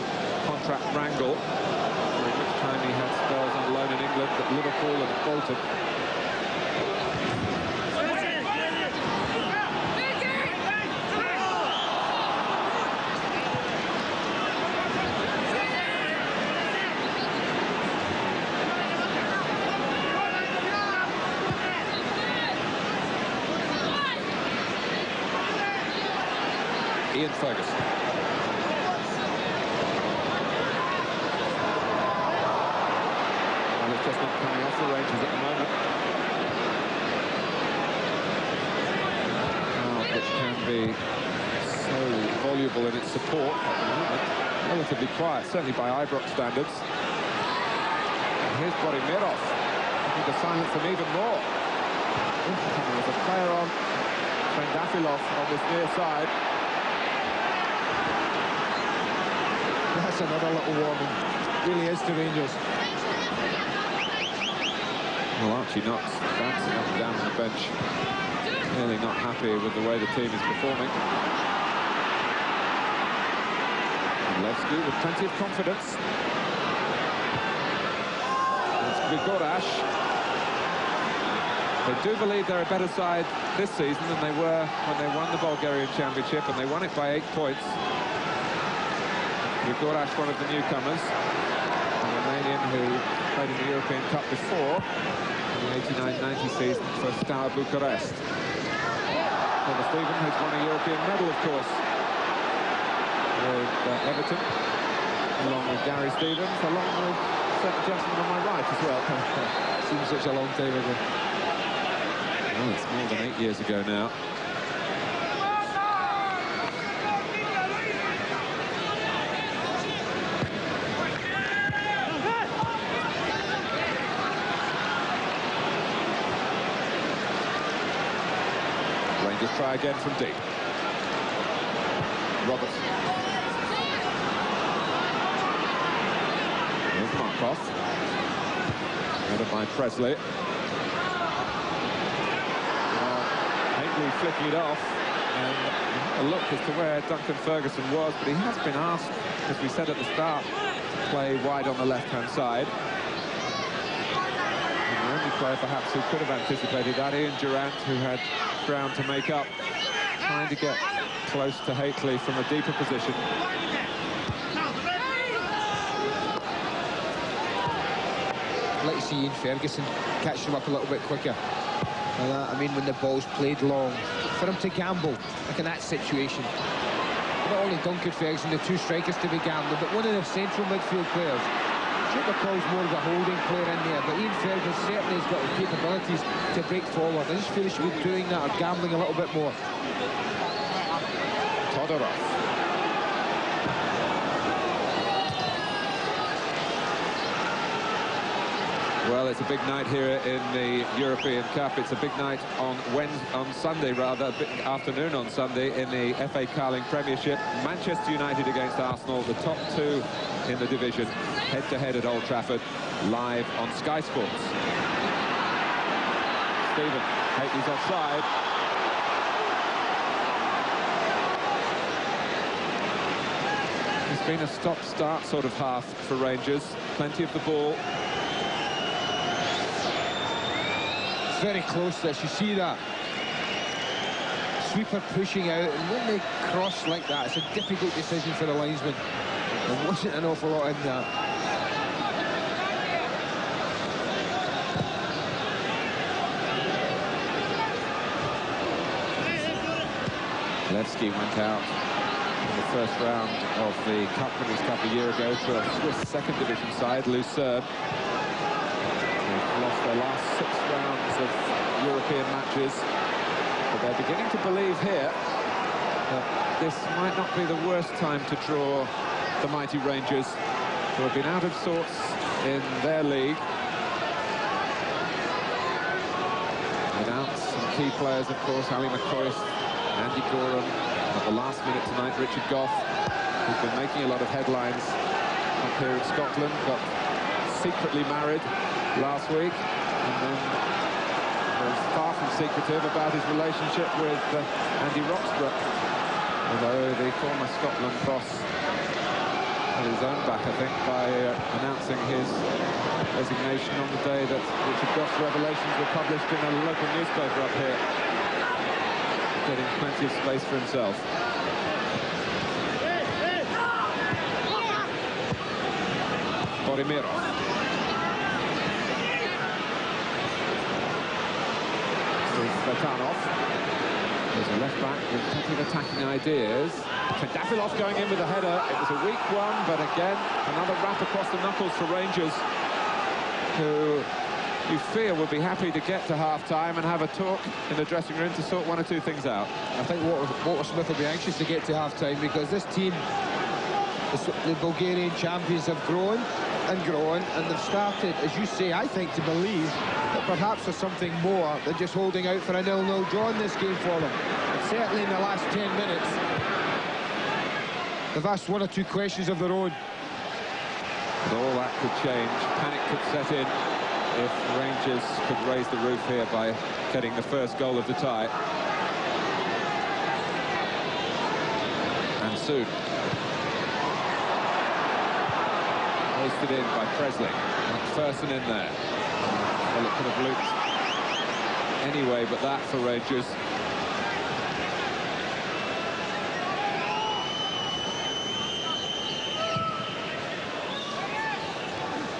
[SPEAKER 2] contract wrangle, during which time he had spells on loan in England at Liverpool and Bolton. Ian Ferguson. for Rangers at the moment. Which can be so voluble in its support at the moment. Relatively quiet, certainly by Ibrox standards. And here's Borimirov, looking to silence them even more. There's a player on Trendafilov on this near side.
[SPEAKER 3] That's another little warning. Really is to Rangers.
[SPEAKER 2] Well, Archie Knox bouncing up and down on the bench. Clearly not happy with the way the team is performing. And Levski with plenty of confidence. It's Grigorash. They do believe they're a better side this season than they were when they won the Bulgarian Championship, and they won it by 8 points. Grigorash, one of the newcomers, a Romanian who played in the European Cup before in the 89-90 season for Steaua Bucharest. Stephen, who's won a European medal, of course, with Everton, along with Gary Stevens, along with certain gentleman on my right as well.
[SPEAKER 3] Seems such a long time ago.
[SPEAKER 2] Well, it's more than 8 years ago now. Rangers try again from deep. Roberts. Here's Markov. Headed by Presley. Haitley flicking it off, and a look as to where Duncan Ferguson was, but he has been asked, as we said at the start, to play wide on the left-hand side. And the only player perhaps who could have anticipated that, Ian Durant, who had ground to make up, trying to get close to Haitley from a deeper position.
[SPEAKER 3] I'd like to see Ian Ferguson catch them up a little bit quicker. I mean, when the ball's played long, for him to gamble, like in that situation. Not only Duncan Ferguson, the two strikers to be gambling, but one of the central midfield players. Tripper calls more of a holding player in there, but Ian Ferguson certainly has got the capabilities to break forward. I just feel he should be doing that or gambling a little bit more.
[SPEAKER 2] Todorov. Well, it's a big night here in the European Cup. It's a big night on Sunday, rather, a big afternoon on Sunday in the FA Carling Premiership. Manchester United against Arsenal, the top two in the division, head-to-head at Old Trafford, live on Sky Sports. Stephen, Haitley's offside. It's been a stop-start sort of half for Rangers. Plenty of the ball.
[SPEAKER 3] Very close, this, you see that. Sweeper pushing out, and when they cross like that, it's a difficult decision for the linesman. There wasn't an awful lot in that.
[SPEAKER 2] Levski went out in the first round of the Cup Winners' Cup a year ago to a Swiss second division side, Lucerne. They've lost their last 6 rounds of European matches, but they're beginning to believe here that this might not be the worst time to draw the mighty Rangers, who have been out of sorts in their league. Without some key players, of course, Ali McCoist, Andy Gorham, at the last minute tonight, Richard Gough, who's been making a lot of headlines up here in Scotland, got secretly married last week, and then was far from secretive about his relationship with Andy Roxburgh, although the former Scotland boss had his own back, I think, by announcing his resignation on the day that Richard Gough's revelations were published in a local newspaper up here, getting plenty of space for himself. Borimirov. Svetanov. There's a left back with plenty of attacking ideas. Trendafilov going in with a header. It was a weak one, but again, another wrap across the knuckles for Rangers, who you fear would be happy to get to half-time and have a talk in the dressing room to sort one or two things out.
[SPEAKER 3] I think Walter Smith will be anxious to get to half-time, because this team, the Bulgarian champions, have grown and grown, and they've started, as you say, I think, to believe that perhaps there's something more than just holding out for a 0-0 draw in this game for them. But certainly in the last 10 minutes, they've asked one or two questions of their own.
[SPEAKER 2] But all that could change. Panic could set in if Rangers could raise the roof here by getting the first goal of the tie. And soon. Hoisted in by Presley. McPherson in there. Well, it could have looked anyway, but that for Rangers.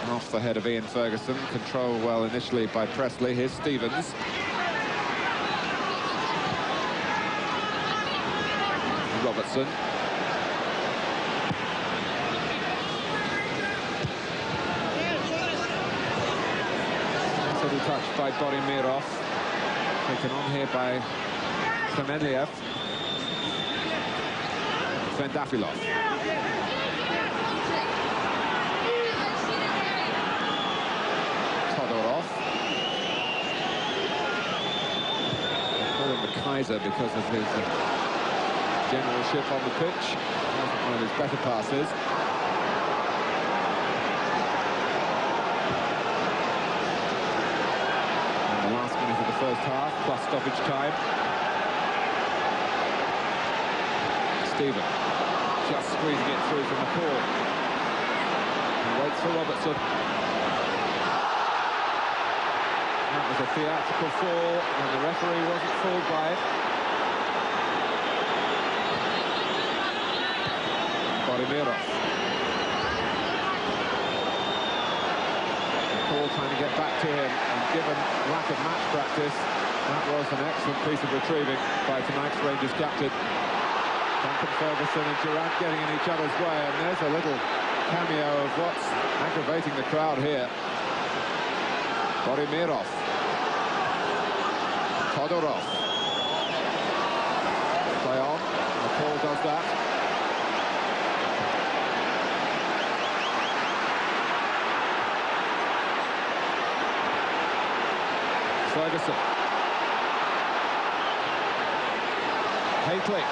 [SPEAKER 2] Off the head of Ian Ferguson, controlled well initially by Presley. Here's Stevens. Robertson. Little touch by Borimirov. Taken on here by Kremenliev. Vendafilov. Kaiser because of his generalship on the pitch. Wasn't one of his better passes. And the last minute of the first half, plus stoppage time. Stephen just squeezing it through from the corner. He waits for Robertson. That was a theatrical fall, and the referee wasn't fooled by it. Borimirov. Paul trying to get back to him, and given lack of match practice, that was an excellent piece of retrieving by tonight's Rangers captain. Duncan Ferguson and Durant getting in each other's way, and there's a little cameo of what's aggravating the crowd here. Borimirov. Todorov. Play on. Paul does that. Ferguson. Hately.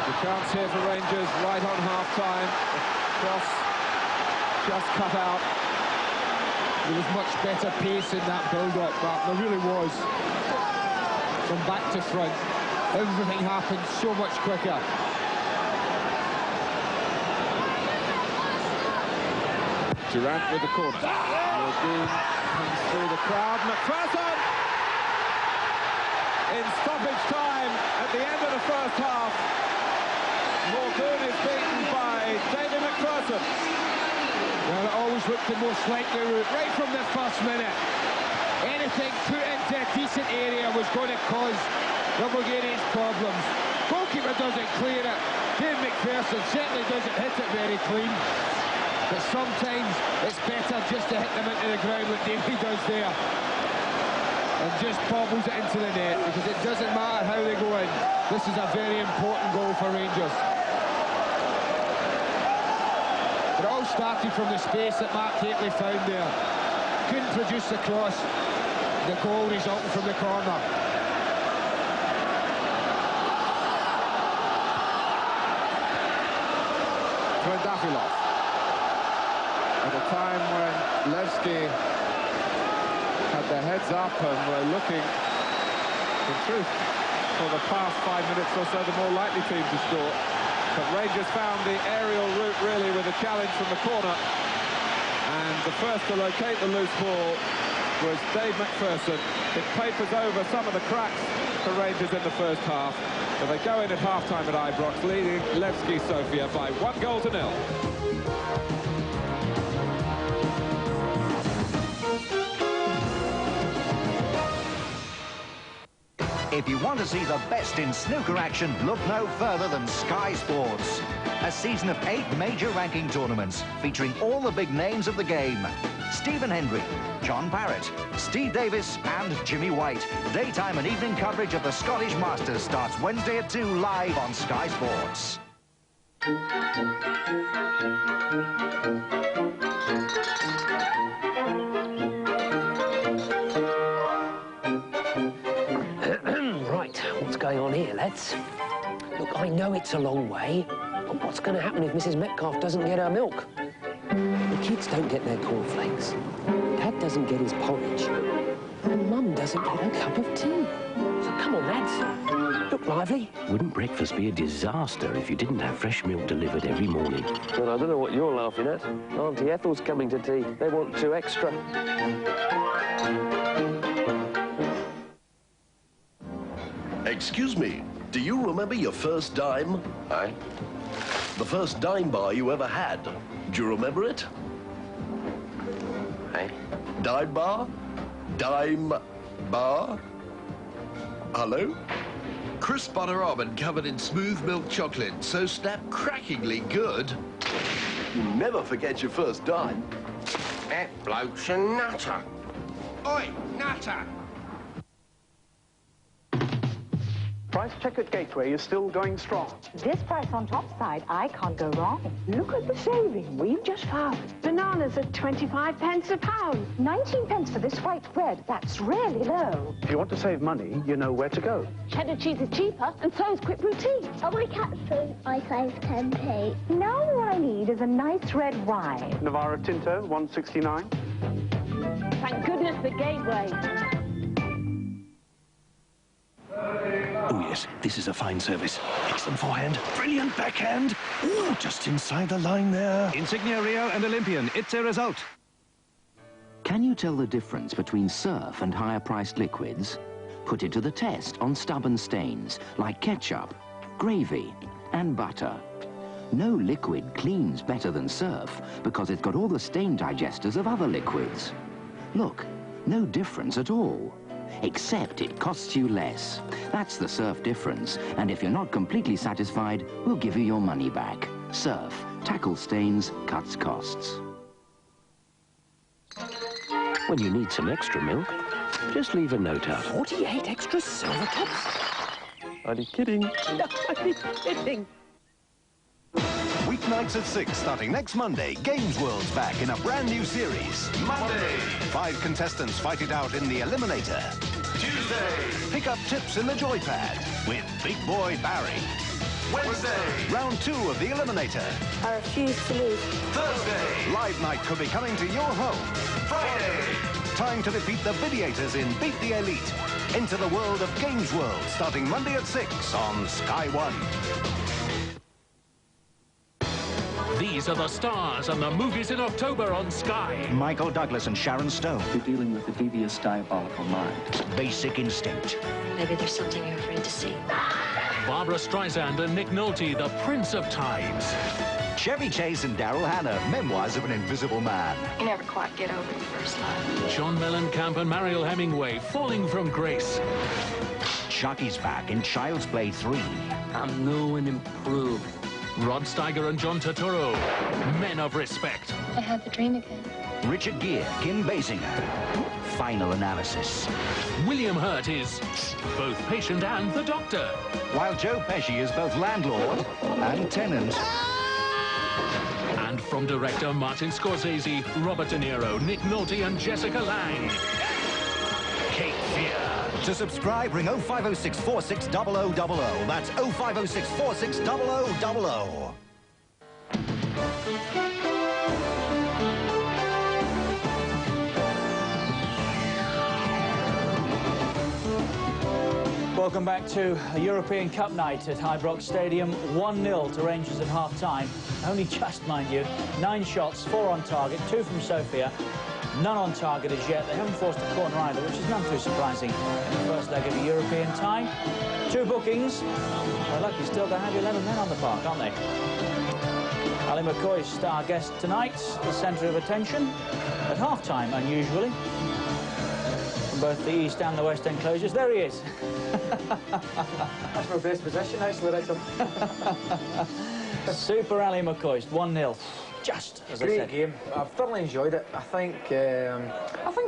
[SPEAKER 2] The chance here for Rangers right on half-time. Cross just cut out.
[SPEAKER 3] There was much better pace in that build-up, but there really was. From back to front, everything happened so much quicker.
[SPEAKER 2] Durant with the corner. Muldoon comes through the crowd. McPherson! In stoppage time at the end of the first half. Muldoon is beaten by David McPherson.
[SPEAKER 3] Well, it always looked the most likely route, right from the first minute. Anything put into a decent area was going to cause the Bulgarians problems. Goalkeeper doesn't clear it. Dave McPherson certainly doesn't hit it very clean. But sometimes it's better just to hit them into the ground like Davey does there. And just bobbles it into the net, because it doesn't matter how they go in. This is a very important goal for Rangers. It all started from the space that Mark Hately found there. Couldn't produce the cross. The goal resulting from the corner.
[SPEAKER 2] Vendafilov. At a time when Levski had their heads up and were looking, in truth, for the past 5 minutes or so, the more likely team to score. But Rangers found the aerial route really with a challenge from the corner. And the first to locate the loose ball was Dave McPherson. It papers over some of the cracks for Rangers in the first half. But they go in at half-time at Ibrox, leading Levski Sofia by 1-0.
[SPEAKER 4] If you want to see the best in snooker action, look no further than Sky Sports. A season of 8 major ranking tournaments featuring all the big names of the game. Stephen Hendry, John Barrett, Steve Davis and Jimmy White. Daytime and evening coverage of the Scottish Masters starts Wednesday at 2 live on Sky Sports.
[SPEAKER 8] Right, what's going on here, lads? Look, I know it's a long way, but what's going to happen if Mrs. Metcalf doesn't get her milk? The kids don't get their cornflakes, Dad doesn't get his porridge, and Mum doesn't get her cup of tea. So come on, lads, look lively.
[SPEAKER 17] Wouldn't breakfast be a disaster if you didn't have fresh milk delivered every morning?
[SPEAKER 8] Well, I don't know what you're laughing at. Auntie Ethel's coming to tea. They want 2 extra.
[SPEAKER 18] Excuse me, do you remember your first dime?
[SPEAKER 13] Aye.
[SPEAKER 18] The first dime bar you ever had? Do you remember it?
[SPEAKER 13] Aye.
[SPEAKER 18] Dime bar? Dime bar? Hello? Crisp butter almond covered in smooth milk chocolate, so snap-crackingly good. You never forget your first dime.
[SPEAKER 13] That bloke's a nutter. Oi, nutter!
[SPEAKER 19] Price check at Gateway is still going strong.
[SPEAKER 20] This price on Topside, I can't go wrong. Look at the saving we've just found. Bananas at 25 pence a pound. 19 pence for this white bread. That's really low.
[SPEAKER 19] If you want to save money, you know where to go.
[SPEAKER 20] Cheddar cheese is cheaper, and so is quick routine.
[SPEAKER 21] Oh, my cat's food. I save 10p.
[SPEAKER 20] Now all I need is a nice red wine.
[SPEAKER 19] Navarra Tinto, 169.
[SPEAKER 20] Thank goodness the Gateway.
[SPEAKER 17] Oh, yes, this is a fine service. Excellent forehand, brilliant backhand. Ooh, just inside the line there.
[SPEAKER 22] Insignia Rio and Olympian, it's a result.
[SPEAKER 23] Can you tell the difference between surf and higher-priced liquids? Put it to the test on stubborn stains like ketchup, gravy and butter. No liquid cleans better than surf because it's got all the stain digesters of other liquids. Look, no difference at all. Except it costs you less. That's the Surf difference. And if you're not completely satisfied, we'll give you your money back. Surf tackles stains, cuts costs.
[SPEAKER 17] When you need some extra milk, just leave a note out.
[SPEAKER 8] 48 extra silver cups?
[SPEAKER 17] Are you kidding?
[SPEAKER 8] No, I'm kidding.
[SPEAKER 12] Weeknights at 6, starting next Monday, Games World's back in a brand new series.
[SPEAKER 18] Monday.
[SPEAKER 12] 5 contestants fight it out in the Eliminator.
[SPEAKER 18] Tuesday.
[SPEAKER 12] Pick up tips in the Joypad with Big Boy Barry.
[SPEAKER 18] Wednesday.
[SPEAKER 12] Round 2 of the Eliminator.
[SPEAKER 21] I refuse to lose.
[SPEAKER 18] Thursday.
[SPEAKER 12] Live night could be coming to your home.
[SPEAKER 18] Friday.
[SPEAKER 12] Time to defeat the Videators in Beat the Elite. Enter the world of Games World, starting Monday at 6 on Sky 1.
[SPEAKER 24] These are the stars and the movies in October on Sky.
[SPEAKER 4] Michael Douglas and Sharon Stone.
[SPEAKER 9] You're dealing with a devious, diabolical mind.
[SPEAKER 4] Basic Instinct.
[SPEAKER 21] Maybe there's something you're afraid to see.
[SPEAKER 24] Barbara Streisand and Nick Nolte, the Prince of Tides.
[SPEAKER 4] Chevy Chase and Daryl Hannah, Memoirs of an Invisible Man.
[SPEAKER 21] You never quite get over your first love.
[SPEAKER 24] John Mellencamp and Mariel Hemingway, Falling from Grace.
[SPEAKER 4] Chucky's back in Child's Play 3.
[SPEAKER 7] I'm new and improved.
[SPEAKER 24] Rod Steiger and John Turturro, Men of Respect.
[SPEAKER 21] I had the dream again.
[SPEAKER 4] Richard Gere, Kim Basinger, Final Analysis.
[SPEAKER 24] William Hurt is both patient and the doctor.
[SPEAKER 4] While Joe Pesci is both landlord and tenant.
[SPEAKER 24] And from director Martin Scorsese, Robert De Niro, Nick Nolte and Jessica Lange. Cape Fear.
[SPEAKER 4] To subscribe, ring 0506 46 0000. That's 0506 46 0000.
[SPEAKER 1] Welcome back to a European Cup night at Ibrox Stadium. 1-0 to Rangers at half-time. Only just, mind you. 9 shots, 4 on target, 2 from Sofia. None on target as yet. They haven't forced a corner either, which is none too surprising in the first leg of a European tie. 2 bookings. They're lucky still to have 11 men on the park, aren't they? Ali McCoist, our guest tonight, the centre of attention at half-time, unusually. From both the east and the west enclosures. There he is.
[SPEAKER 25] That's my best possession, actually. Super
[SPEAKER 1] Ali McCoist, 1-0. just as I
[SPEAKER 25] Great
[SPEAKER 1] said.
[SPEAKER 25] game. I've thoroughly enjoyed it. I think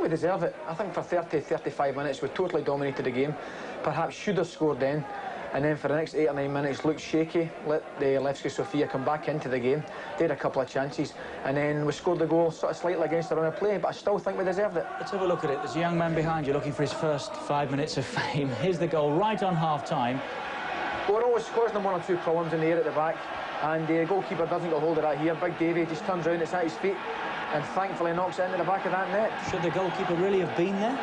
[SPEAKER 25] we deserve it. I think for 30, 35 minutes we totally dominated the game. Perhaps should have scored then. And then for the next 8 or 9 minutes looked shaky, let the Levski Sofia come back into the game. They had a couple of chances, and then we scored the goal sort of slightly against the run of play, but I still think we deserved it.
[SPEAKER 1] Let's have a look at it. There's a young man behind you looking for his first 5 minutes of fame. Here's the goal right on half-time.
[SPEAKER 25] We're always causing them 1 or 2 problems in the air at the back, and the goalkeeper doesn't get hold of that here. Big Davy just turns around, it's at his feet, and thankfully knocks it into the back of that net.
[SPEAKER 1] Should the goalkeeper really have been there?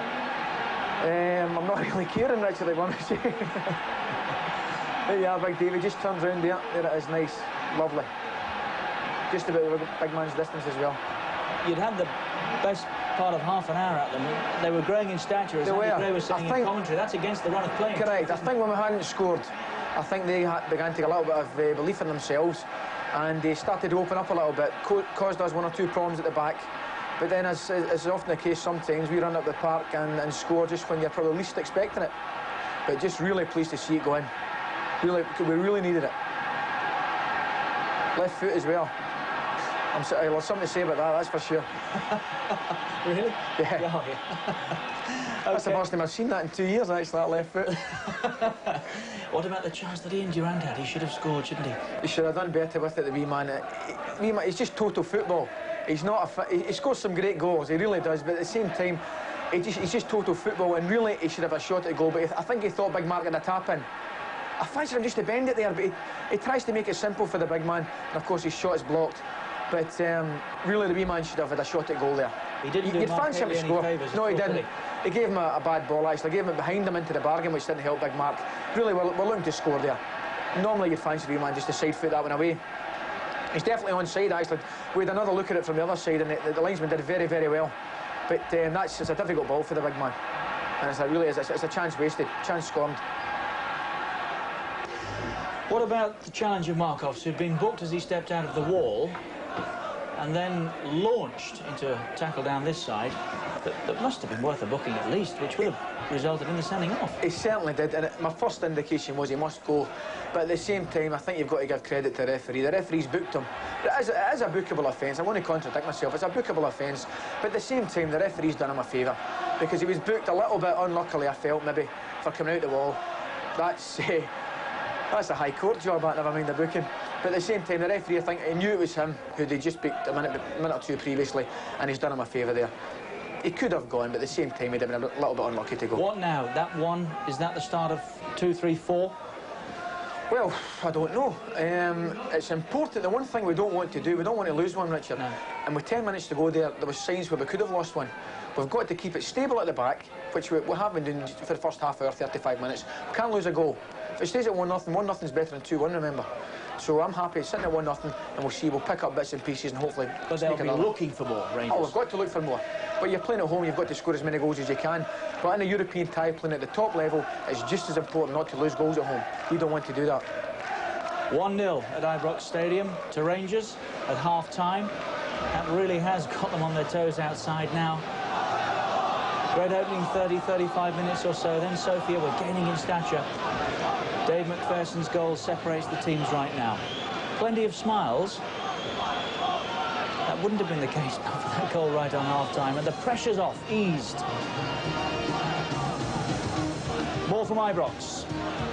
[SPEAKER 25] I'm not really caring, actually, one of you. Yeah, Big Davy just turns around there. There it is, nice, lovely. Just about the big man's distance as well.
[SPEAKER 1] You'd had the best part of half an hour at them. They were growing in stature, as Andy Gray was saying in commentary. That's against the run of play.
[SPEAKER 25] Correct. I think when we hadn't scored, I think they began to get a little bit of belief in themselves, and they started to open up a little bit, caused us 1 or 2 problems at the back. But then, as is often the case sometimes, we run up the park and score just when you're probably least expecting it. But just really pleased to see it go in. Really, we really needed it. Left foot as well. I'll have something to say about that, that's for sure.
[SPEAKER 1] Really?
[SPEAKER 25] Yeah.
[SPEAKER 1] Oh, yeah.
[SPEAKER 25] That's the first time I've seen that in 2 years, actually, that left foot.
[SPEAKER 1] What about the chance that Ian Durant had? He should have scored, shouldn't he?
[SPEAKER 25] He should have done better with it, the wee man. He's just total football. He's not he scores some great goals, he really does, but at the same time, he's just total football, and really he should have a shot at goal, but I think he thought Big Mark had a tap in. I fancy him just to bend it there, but he tries to make it simple for the big man, and of course his shot is blocked. But really the wee man should have had a shot at goal there.
[SPEAKER 1] He didn't do
[SPEAKER 25] You'd fancy him to score. No, he didn't. He gave him a bad ball, actually. Gave him it behind him into the bargain, which didn't help Big Mark. Really, we're looking to score there. Normally you'd fancy the wee man just to side foot that one away. He's definitely onside, actually. We had another look at it from the other side, and the linesman did very, very well. But it's a difficult ball for the big man. And it really is. It's a chance wasted, chance scorned.
[SPEAKER 1] What about the challenge of Markov's, who'd been booked as he stepped out of the wall and then launched into a tackle down this side that must have been worth a booking at least, which would have resulted in the sending off?
[SPEAKER 25] He certainly did, and my first indication was he must go. But at the same time, I think you've got to give credit to the referee. The referee's booked him. It is a bookable offence. I want to contradict myself. It's a bookable offence. But at the same time, the referee's done him a favour, because he was booked a little bit unluckily, I felt, maybe, for coming out the wall. That's a high court job, that, never mind the booking. But at the same time, the referee, I think, he knew it was him who they just booked a minute or two previously, and he's done him a favour there. He could have gone, but at the same time, he'd have been a little bit unlucky to go.
[SPEAKER 1] What now? That one, is that the start of 2, 3, 4?
[SPEAKER 25] Well, I don't know. It's important. The one thing we don't want to do, we don't want to lose one, Richard.
[SPEAKER 1] No.
[SPEAKER 25] And with 10 minutes to go there was signs where we could have lost one. We've got to keep it stable at the back, which we have been doing for the first half hour, 35 minutes. We can't lose a goal. If it stays at 1-0, 1-0's better than 2-1, remember. So I'm happy sitting at 1-0, and we'll see. We'll pick up bits and pieces and hopefully.
[SPEAKER 1] But they'll be looking for more, Rangers.
[SPEAKER 25] Oh, we've got to look for more. But you're playing at home, you've got to score as many goals as you can. But in a European tie, playing at the top level, it's just as important not to lose goals at home. You don't want to do that.
[SPEAKER 1] 1-0 at Ibrox Stadium to Rangers at half-time. That really has got them on their toes outside now. Great opening 30, 35 minutes or so. Then Sofia were gaining in stature. Dave McPherson's goal separates the teams right now. Plenty of smiles. That wouldn't have been the case but for that goal right on half-time. And the pressure's off, eased. More from Ibrox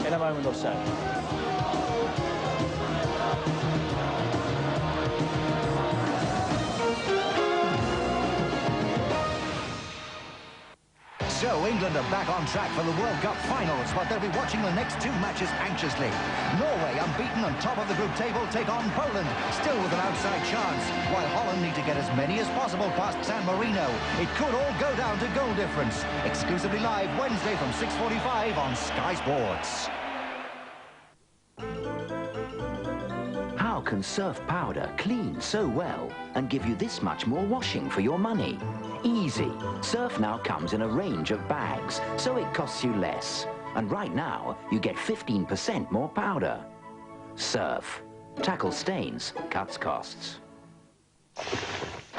[SPEAKER 1] in a moment or so.
[SPEAKER 4] So England are back on track for the World Cup finals, but they'll be watching the next 2 matches anxiously. Norway, unbeaten on top of the group table, take on Poland, still with an outside chance, while Holland need to get as many as possible past San Marino. It could all go down to goal difference. Exclusively live Wednesday from 6:45 on Sky Sports.
[SPEAKER 23] How can Surf Powder clean so well and give you this much more washing for your money? Easy. Surf now comes in a range of bags, so it costs you less. And right now, you get 15% more powder. Surf. Tackle stains, cuts costs.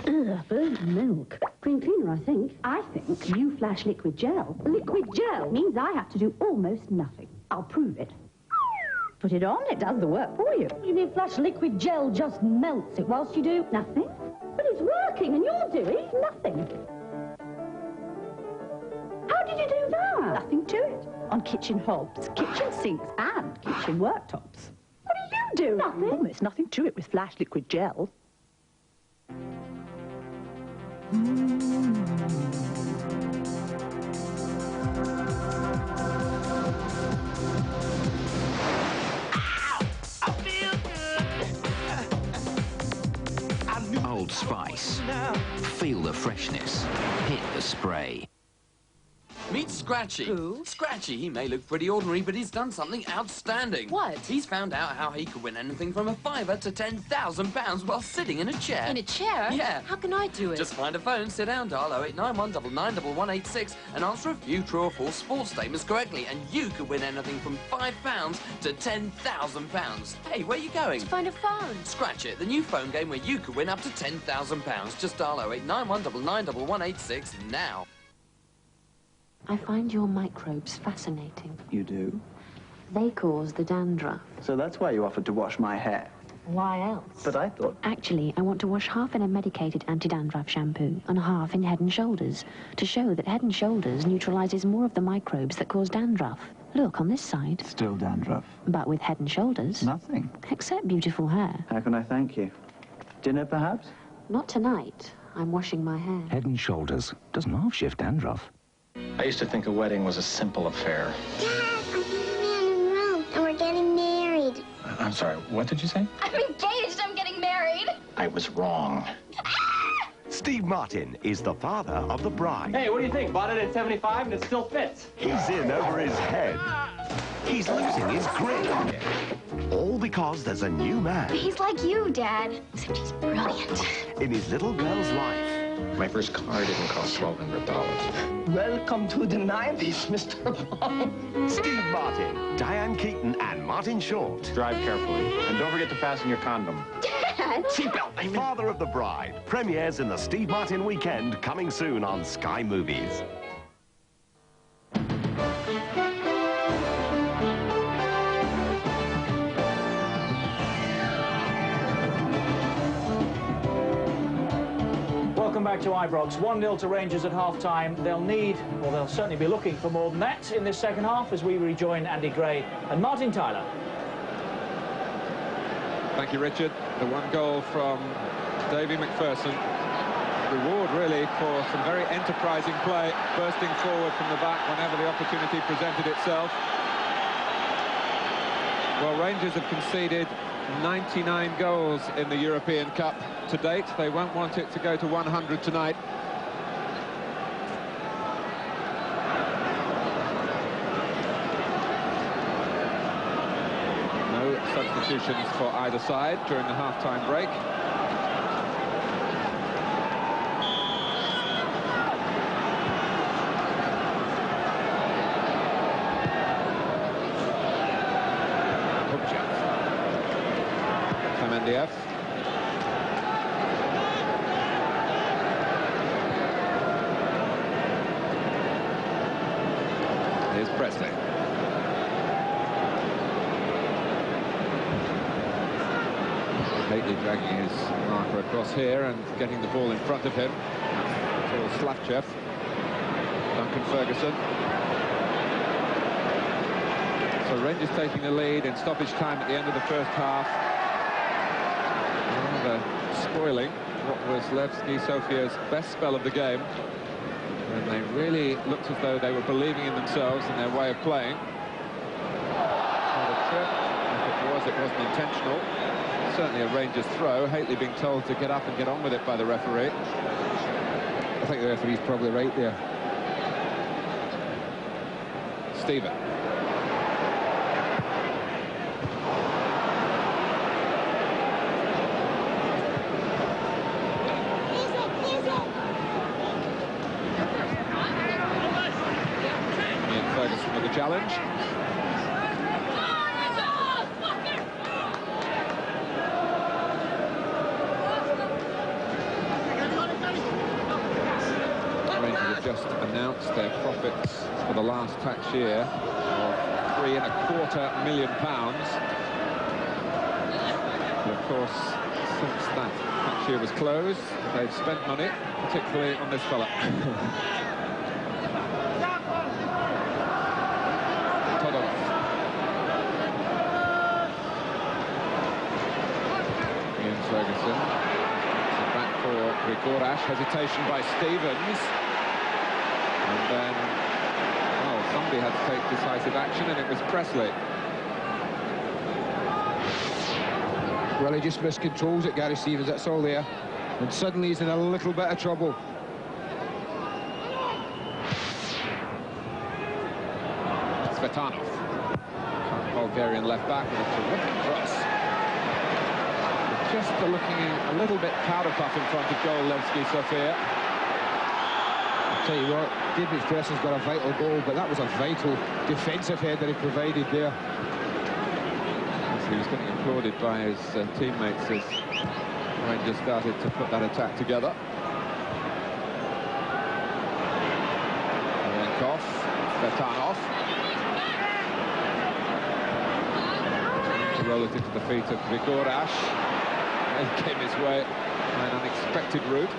[SPEAKER 5] Ugh, burnt milk. Cream cleaner, I think. I think new Flash Liquid Gel. Liquid Gel means I have to do almost nothing. I'll prove it. put it on. It does the work for you. You mean Flash liquid gel just melts it whilst you do nothing? But it's working and you're doing nothing. How did you do that? Nothing to it. On kitchen hobs, kitchen sinks and kitchen worktops. What do you do? Nothing. Oh, there's nothing to it with Flash liquid gel.
[SPEAKER 23] Old Spice. Feel the freshness. Hit the spray.
[SPEAKER 7] Meet Scratchy. Who? Scratchy. He may look pretty ordinary, but he's done something outstanding. What? He's found out how he could win anything from a fiver to £10,000 while sitting in a chair.
[SPEAKER 21] In a chair?
[SPEAKER 7] Yeah.
[SPEAKER 21] How can I do it?
[SPEAKER 7] Just find a phone, sit down, dial 0891 9991186 and answer a few true or false sports statements correctly, and you could win anything from £5 to £10,000. Hey, where are you going?
[SPEAKER 21] To find a phone.
[SPEAKER 7] Scratch It, the new phone game where you could win up to £10,000. Just dial 0891 9991186 now.
[SPEAKER 21] I find your microbes fascinating.
[SPEAKER 9] You do?
[SPEAKER 21] They cause the dandruff.
[SPEAKER 9] So that's why you offered to wash my hair.
[SPEAKER 21] Why else?
[SPEAKER 9] But I thought...
[SPEAKER 21] Actually, I want to wash half in a medicated anti-dandruff shampoo and half in Head & Shoulders to show that Head & Shoulders neutralizes more of the microbes that cause dandruff. Look, on this side.
[SPEAKER 9] Still dandruff.
[SPEAKER 21] But with Head & Shoulders...
[SPEAKER 9] Nothing.
[SPEAKER 21] Except beautiful hair.
[SPEAKER 9] How can I thank you? Dinner, perhaps?
[SPEAKER 21] Not tonight. I'm washing my hair.
[SPEAKER 23] Head & Shoulders. Doesn't half-shift dandruff.
[SPEAKER 6] I used to think a wedding was a simple affair.
[SPEAKER 10] Dad, I'm meeting a man in Rome, and we're getting married.
[SPEAKER 6] I'm sorry, what did you say?
[SPEAKER 21] I'm engaged. I'm getting married.
[SPEAKER 6] I was wrong.
[SPEAKER 12] Steve Martin is the father of the bride.
[SPEAKER 11] Hey, what do you think? Bought it at 75 and it still fits.
[SPEAKER 12] He's in over his head. He's losing his grip. All because there's a new man
[SPEAKER 21] He's like you, Dad. Except he's brilliant.
[SPEAKER 12] in his little girl's life.
[SPEAKER 6] My first car didn't cost $1,200.
[SPEAKER 11] Welcome to the 90s, Mr. Bond.
[SPEAKER 12] Steve Martin, Diane Keaton, and Martin Short.
[SPEAKER 6] Drive carefully, and don't forget to fasten your condom.
[SPEAKER 21] Dad!
[SPEAKER 12] Seatbelt, Father of the Bride. Premieres in the Steve Martin weekend, coming soon on Sky Movies.
[SPEAKER 1] Welcome back to Ibrox. 1-0 to Rangers at half-time. They'll need, or they'll certainly be looking for more than that in this second half as we rejoin Andy Gray and Martin Tyler.
[SPEAKER 2] Thank you, Richard. The one goal from Davy McPherson. Reward, really, for some very enterprising play, bursting forward from the back whenever the opportunity presented itself. Well, Rangers have conceded 99 goals in the European Cup to date. They won't want it to go to 100 tonight. No substitutions for either side during the half-time break. Kamendiev. Here's Presley. Lately dragging his marker across here and getting the ball in front of him. So Slavchev. Duncan Ferguson. So Rangers taking the lead in stoppage time at the end of the first half. Rather spoiling what was Levski, Sofia's best spell of the game. And they really looked as though they were believing in themselves and their way of playing. Not a trip. If it wasn't intentional. Certainly a Rangers throw. Haitley being told to get up and get on with it by the referee. I think the referee's probably right there. Stephen. Ferguson with the challenge. Rangers have just announced their profits for the last tax year of £3.25 million. But of course, since that match here was closed, they've spent money, particularly on this fella. Ian Ferguson. Back for Grigorash. Hesitation by Stevens. And then, well, somebody had to take decisive action, and it was Presley.
[SPEAKER 3] Well, he just miscontrols it, Gary Stevens, that's all there. And suddenly he's in a little bit of trouble.
[SPEAKER 2] Svetanov. Bulgarian left back with a terrific cross. Just looking a little bit powder puff in front of goal, Levski, Sofia.
[SPEAKER 3] I'll tell you what, David McPherson's got a vital goal, but that was a vital defensive header he provided there.
[SPEAKER 2] He was getting applauded by his teammates as Rangers started to put that attack together. Lenkov, Svetanov. To roll it into the feet of Grigorash. He came his way by an unexpected route.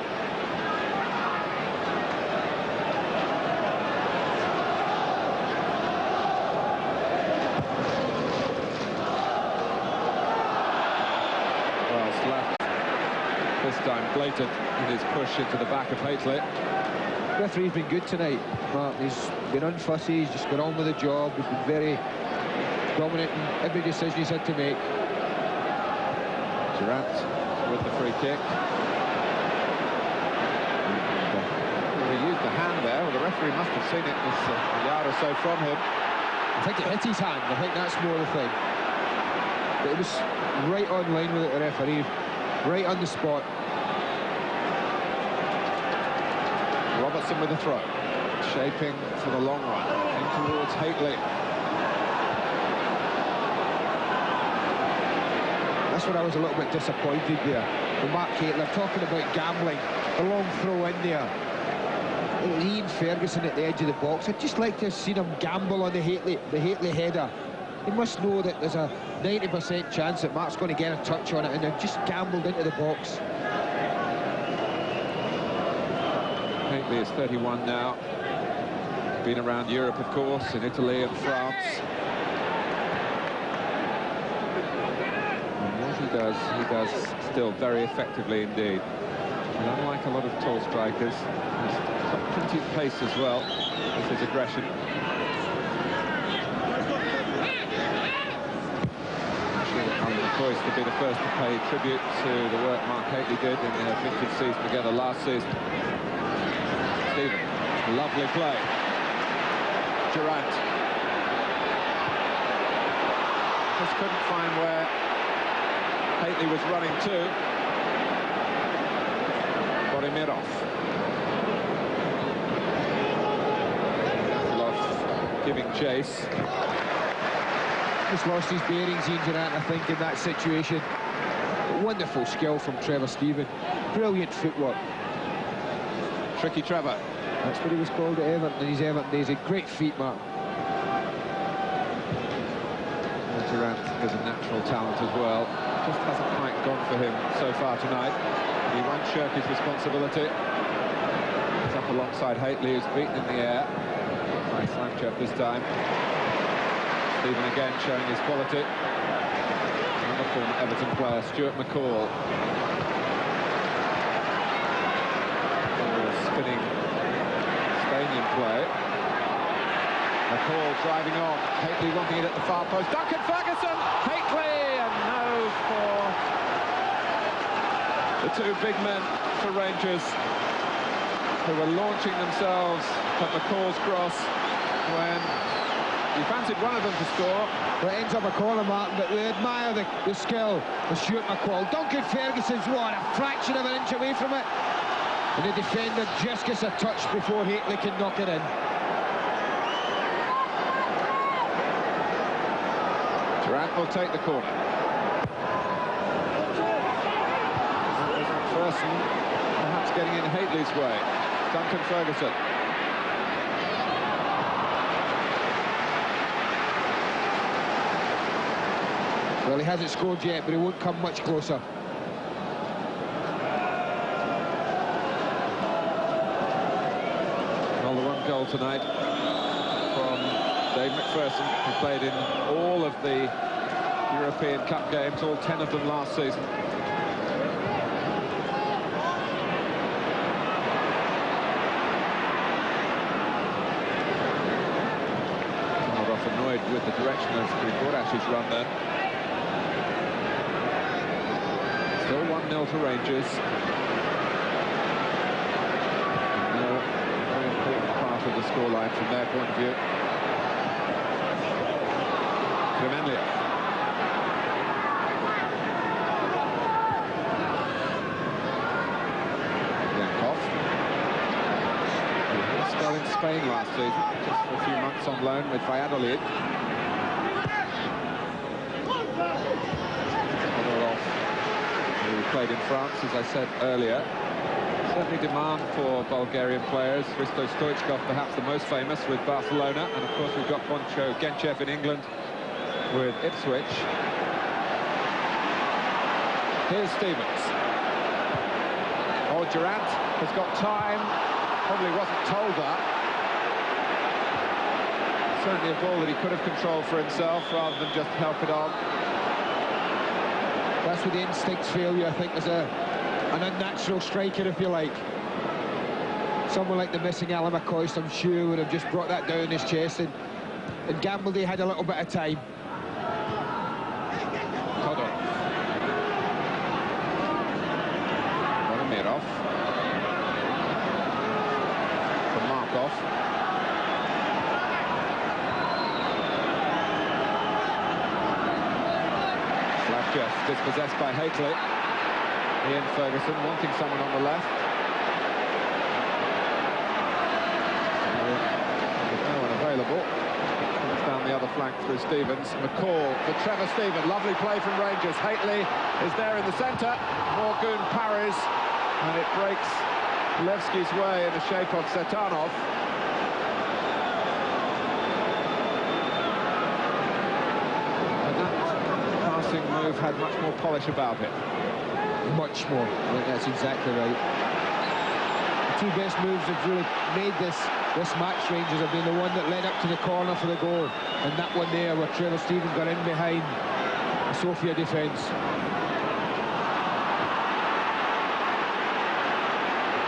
[SPEAKER 2] This time blatant in his push into the back of Haitley.
[SPEAKER 3] The referee's been good tonight, Mark. He's been unfussy, he's just got on with the job, he's been very dominant in every decision he's had to make.
[SPEAKER 2] Durant with the free kick. And, he used the hand there. Well, the referee must have seen it was a yard or so from him.
[SPEAKER 3] I think it hit his hand. I think that's more the thing. But it was right on line with it, the referee. Right on the spot.
[SPEAKER 2] Robertson with the throw. Shaping for the long run. In towards Haitley.
[SPEAKER 3] That's what I was a little bit disappointed there. The Mark Haitley, talking about gambling. A long throw in there. It was Ian Ferguson at the edge of the box. I'd just like to have seen him gamble on the Haitley header. He must know that there's a 90% chance that Mark's going to get a touch on it, and they've just gambled into the box.
[SPEAKER 2] Haitley is 31 now. Been around Europe, of course, in Italy and France. And what he does still very effectively indeed. And unlike a lot of tall strikers, he's got plenty of pace as well with his aggression. Poised to be the first to pay tribute to the work Mark Haitley did in their 50th season together last season. Stephen, lovely play. Durant. Just couldn't find where Haitley was running to. Borimirov. Giving chase.
[SPEAKER 3] Just lost his bearings, Ian Durant, I think, in that situation. Wonderful skill from Trevor Stephen. Brilliant footwork.
[SPEAKER 2] Tricky Trevor.
[SPEAKER 3] That's what he was called at Everton in his Everton days. A great feet, Mark.
[SPEAKER 2] Durant is a natural talent as well. Just hasn't quite gone for him so far tonight. He won't shirk his responsibility. He's up alongside Haitley, who's beaten in the air. By Slanchuk this time. Stephen again showing his quality. Another former Everton player, Stuart McCall. Spinning stadium play. McCall driving on. Haitley wanting it at the far post. Duncan Ferguson! Haitley! And no for the two big men for Rangers, who were launching themselves at McCall's cross when he fancied one of them to score.
[SPEAKER 3] Well, it ends up a corner, Martin, but we admire the skill of Stuart McCall. Duncan Ferguson's what, a fraction of an inch away from it. And the defender just gets a touch before Haitley can knock it in.
[SPEAKER 2] Durant will take the corner. McPherson perhaps getting in Haitley's way. Duncan Ferguson.
[SPEAKER 3] Well, he hasn't scored yet, but he won't come much closer.
[SPEAKER 2] Well, the one goal tonight from Dave McPherson, who played in all of the European Cup games, all 10 of them last season. Annoyed with the direction of Grigorash's run there. Still 1-0 to Rangers. And a very important part of the scoreline from their point of view. Kremenliev. Yankov. He had a spell in Spain last season, just for a few months on loan with Valladolid. Who played in France, as I said earlier. Certainly demand for Bulgarian players. Hristo Stoichkov, perhaps the most famous, with Barcelona. And of course we've got Boncho Genchev in England with Ipswich. Here's Stevens. Oh, Durant has got time. Probably wasn't told that. Certainly a ball that he could have controlled for himself rather than just help it on.
[SPEAKER 3] That's where the instincts fail you, I think, as an unnatural striker, if you like. Someone like the missing Alan McCoist, I'm sure, would have just brought that down his chest, and Gambledy had a little bit of time.
[SPEAKER 2] Todorov. Voromirov. From Markov. Dispossessed by Haitley. Ian Ferguson wanting someone on the left. There's no one available. Comes down the other flank through Stevens. McCall for Trevor Stephen. Lovely play from Rangers. Haitley is there in the centre. Morgun parries, and it breaks Levski's way in the shape of Setanov. Move had much more polish about it.
[SPEAKER 3] Much more. I think that's exactly right. The two best moves that have really made this match, Rangers, have been the one that led up to the corner for the goal, and that one there where Trevor Stevens got in behind the Sofia defence.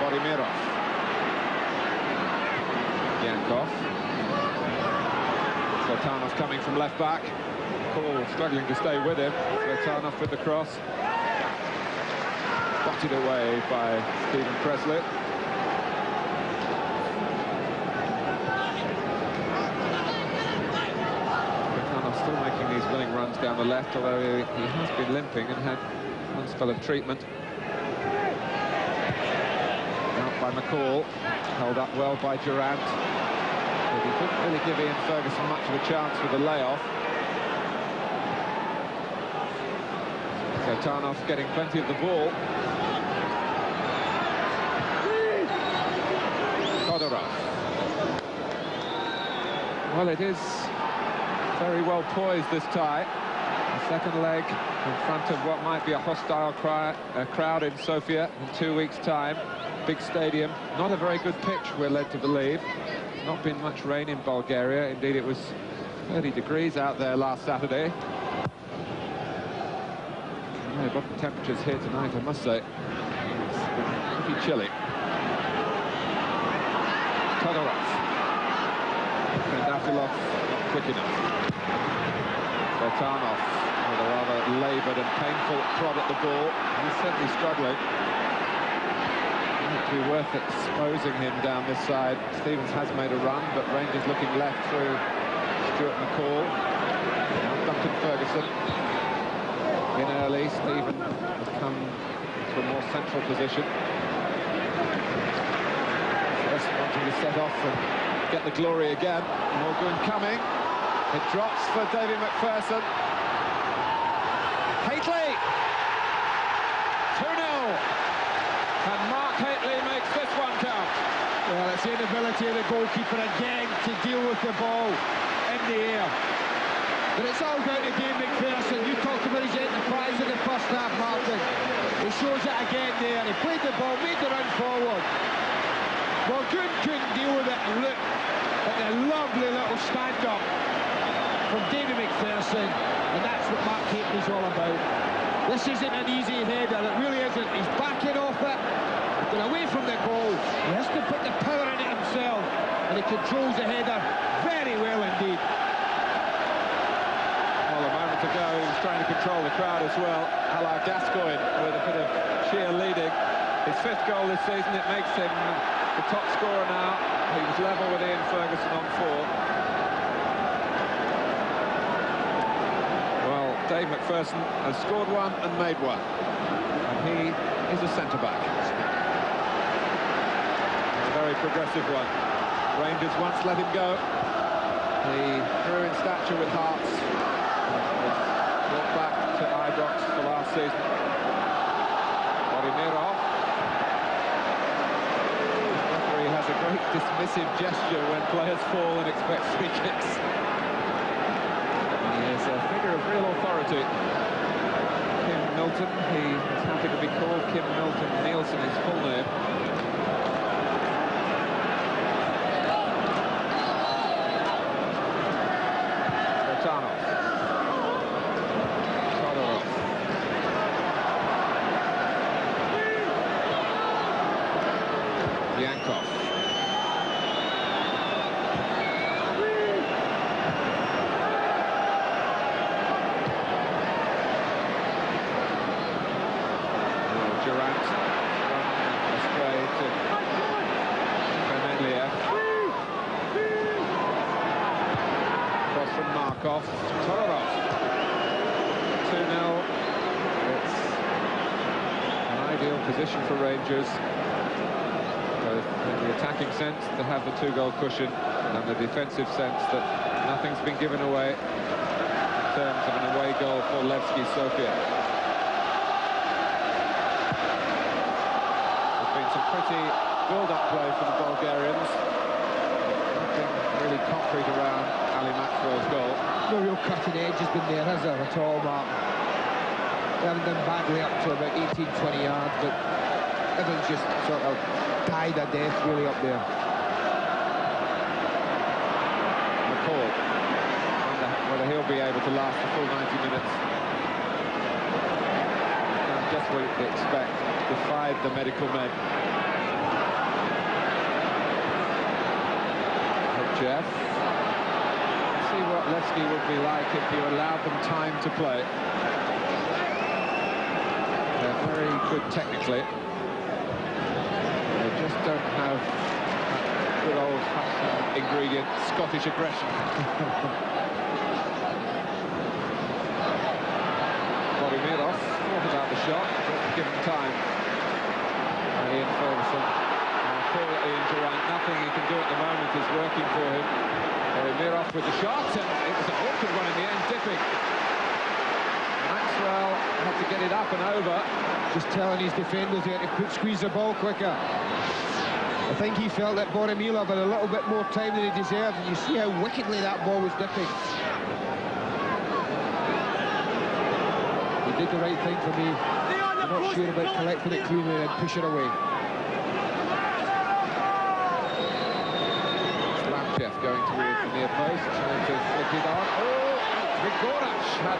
[SPEAKER 2] Voromirov. Yankov. Zoltanov coming from left back. Paul struggling to stay with him. Zoltanov with the cross. Spotted away by Stephen Presley. Zoltanov still making these winning runs down the left, although he has been limping and had one spell of treatment. Out by McCall. Held up well by Durant. But he couldn't really give Ian Ferguson much of a chance with the layoff. Zoltanov getting plenty of the ball. Todorov. Well, it is very well poised, this tie. The second leg in front of what might be a hostile crowd in Sofia in 2 weeks' time. Big stadium, not a very good pitch, we're led to believe. Not been much rain in Bulgaria. Indeed, it was 30 degrees out there last Saturday. Above the temperatures here tonight, I must say. It's pretty chilly. Todorov. Trendafilov not quick enough. Zoltanov with a rather laboured and painful prod at the ball. He's certainly struggling. Might be worth exposing him down this side. Stevens has made a run, but Rangers looking left through Stuart McCall. Now Duncan Ferguson. In early, Stephen has come to a more central position. First wanting to set off and get the glory again. Morgun coming. It drops for David McPherson. Haitley! 2-0. And Mark Haitley makes this one count.
[SPEAKER 3] Well, it's the inability of the goalkeeper again to deal with the ball in the air. But it's all down to Dave McPherson. You talked about his enterprise in the first half, Martin. He shows it again there. He played the ball, made the run forward. Morgan couldn't deal with it, and look at the lovely little stand-up from David McPherson, and that's what Mark Haley's all about. This isn't an easy header, it really isn't. He's backing off it, going away from the goal. He has to put the power in it himself, and he controls the header very well indeed.
[SPEAKER 2] Well, a moment ago, he was trying to control the crowd as well, a la Gascoigne, with a bit of cheerleading. His 5th goal this season, it makes him the top scorer now. He was level with Ian Ferguson on 4. Well, Dave McPherson has scored one and made one. And he is a centre-back. A very progressive one. Rangers once let him go. He grew in stature with Hearts. Brought back to Ibrox for last season. Bodimirov. The referee has a great dismissive gesture when players fall and expect free kicks. He is a figure of real authority. Kim Milton, he is happy to be called Kim Milton Nielsen, his full name. Torodov. 2-0. It's an ideal position for Rangers, both in the attacking sense to have the 2-goal cushion and the defensive sense that nothing's been given away in terms of an away goal for Levski Sofia. There's been some pretty build-up play from the Bulgarians. Nothing really concrete around Ali Maxwell's goal.
[SPEAKER 3] No real cutting edge has been there, has there, at all, Mark? They haven't done badly up to about 18, 20 yards, but everyone's just sort of died a death really up there.
[SPEAKER 2] McCall. Wonder whether he'll be able to last the full 90 minutes. And just what you'd expect, defied the medical men. Jeff. See what Levski would be like if you allowed them time to play. They're very good technically. They just don't have that good old-fashioned ingredient, Scottish aggression. Bodimirov thought about the shot, but given time. And Ian Ferguson. Poor Ian Durant, nothing he can do at the moment is working for him. Bodimirov with the shot, and it was an awkward one in the end, dipping. Maxwell had to get it up and over.
[SPEAKER 3] Just telling his defenders here to squeeze the ball quicker. I think he felt that Bodimirov had a little bit more time than he deserved, and you see how wickedly that ball was dipping. He did the right thing for me. I'm not sure about collecting it cleanly and pushing away.
[SPEAKER 2] Going towards the near post, trying to flick it on. Oh, Grigorash had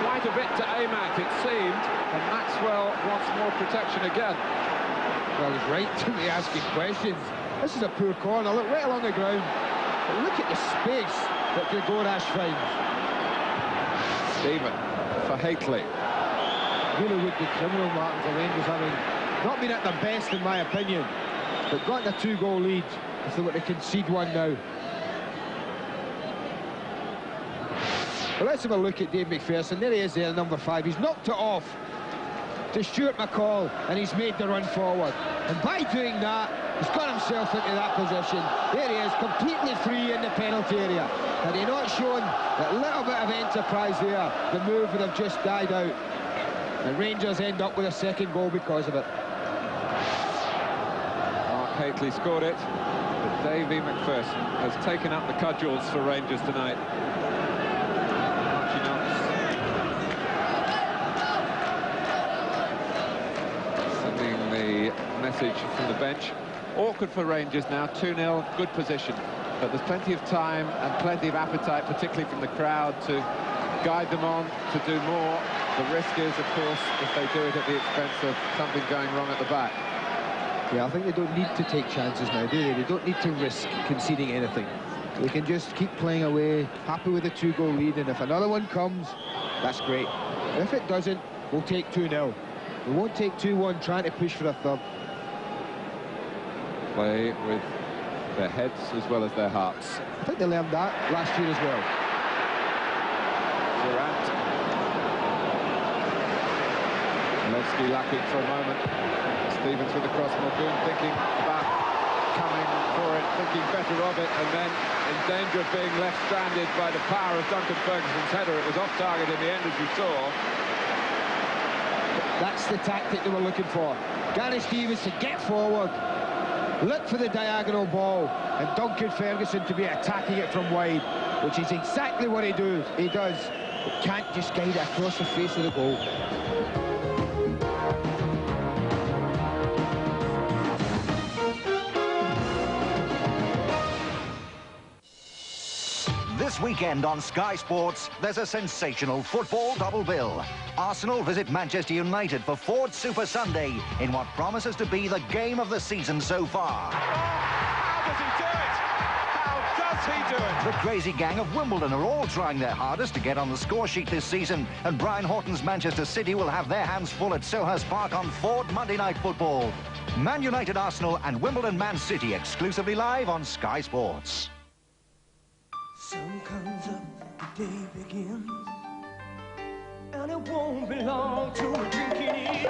[SPEAKER 2] quite a bit to aim at, it seemed, and Maxwell wants more protection again.
[SPEAKER 3] Well, he's right to be asking questions. This is a poor corner, look right along the ground. But look at the space that Grigorash finds.
[SPEAKER 2] Stephen for Hateley.
[SPEAKER 3] Really would be criminal, Martin, for Rangers having not been at their best, in my opinion, but got a 2-goal lead. If they were to concede one now. Well, let's have a look at Dave McPherson. There he is there, number 5. He's knocked it off to Stuart McCall, and he's made the run forward. And by doing that, he's got himself into that position. There he is, completely free in the penalty area. Had he not shown that little bit of enterprise there, the move would have just died out. And Rangers end up with a 2nd goal because of it.
[SPEAKER 2] Mark Hateley scored it. Davey McPherson has taken up the cudgels for Rangers tonight. message from the bench. Awkward for Rangers now, 2-0, good position. But there's plenty of time and plenty of appetite, particularly from the crowd, to guide them on to do more. The risk is, of course, if they do it at the expense of something going wrong at the back.
[SPEAKER 3] Yeah, I think they don't need to take chances now, do they? They don't need to risk conceding anything. They can just keep playing away, happy with a 2-goal lead, and if another one comes, that's great. If it doesn't, we'll take 2-0. We won't take 2-1 trying to push for a third.
[SPEAKER 2] Play with their heads as well as their hearts.
[SPEAKER 3] I think they learned that last year as well.
[SPEAKER 2] Durant. Levski lacking for a moment. Stevens with the cross, Muldoon thinking about coming for it, thinking better of it, and then in danger of being left stranded by the power of Duncan Ferguson's header. It was off target in the end, as you saw.
[SPEAKER 3] That's the tactic they were looking for. Gary Stevens to get forward, look for the diagonal ball, and Duncan Ferguson to be attacking it from wide, which is exactly what he does. But can't just guide it across the face of the goal.
[SPEAKER 4] This weekend on Sky Sports, there's a sensational football double bill. Arsenal visit Manchester United for Ford Super Sunday in what promises to be the game of the season so far.
[SPEAKER 2] How does he do it? How does he do it?
[SPEAKER 4] The crazy gang of Wimbledon are all trying their hardest to get on the score sheet this season, and Brian Horton's Manchester City will have their hands full at Selhurst Park on Ford Monday Night Football. Man United Arsenal and Wimbledon Man City exclusively live on Sky Sports.
[SPEAKER 13] Sun comes up, the day begins, and it won't be long till we're drinking in.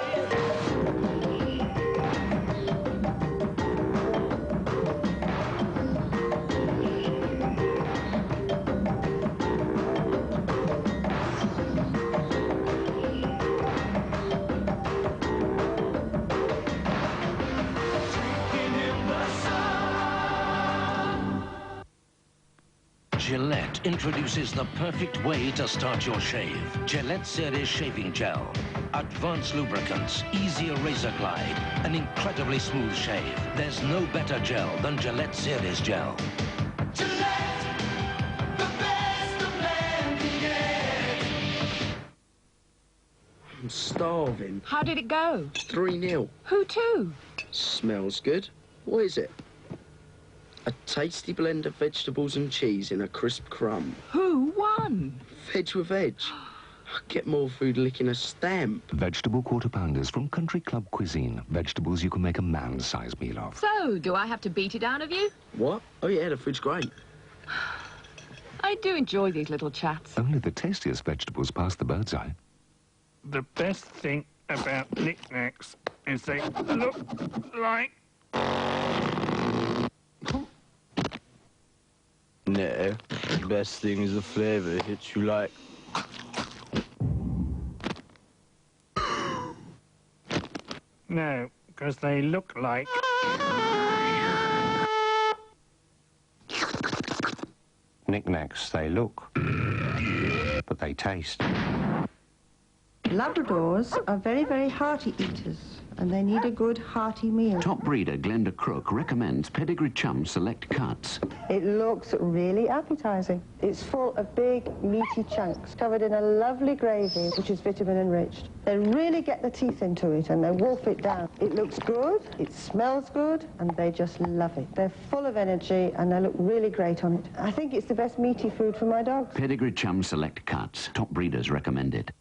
[SPEAKER 24] Gillette introduces the perfect way to start your shave. Gillette Series Shaving Gel. Advanced lubricants, easier razor glide, an incredibly smooth shave. There's no better gel than Gillette Series Gel.
[SPEAKER 13] Gillette, the best of blending edge.
[SPEAKER 14] I'm starving.
[SPEAKER 20] How did it go?
[SPEAKER 14] 3-0.
[SPEAKER 20] Who to?
[SPEAKER 14] Smells good. What is it? A tasty blend of vegetables and cheese in a crisp crumb.
[SPEAKER 20] Who won?
[SPEAKER 14] Veg with veg. I get more food licking a stamp.
[SPEAKER 15] Vegetable quarter-pounders from Country Club Cuisine. Vegetables you can make a man-sized meal of.
[SPEAKER 20] So, do I have to beat it down of you?
[SPEAKER 14] What? Oh, yeah, the food's great.
[SPEAKER 20] I do enjoy these little chats.
[SPEAKER 15] Only the tastiest vegetables past the bird's eye.
[SPEAKER 16] The best thing about knickknacks is they look like...
[SPEAKER 19] No, the best thing is the flavour. It hits you like...
[SPEAKER 16] No, because they look like...
[SPEAKER 26] Knickknacks, they look, but they taste.
[SPEAKER 27] Labradors are very, very hearty eaters, and they need a good hearty meal.
[SPEAKER 23] Top breeder Glenda Crook recommends Pedigree Chum Select Cuts.
[SPEAKER 27] It looks really appetizing. It's full of big, meaty chunks, covered in a lovely gravy, which is vitamin enriched. They really get the teeth into it, and they wolf it down. It looks good, it smells good, and they just love it. They're full of energy, and they look really great on it. I think it's the best meaty food for my dogs.
[SPEAKER 23] Pedigree Chum Select Cuts. Top breeders recommend it.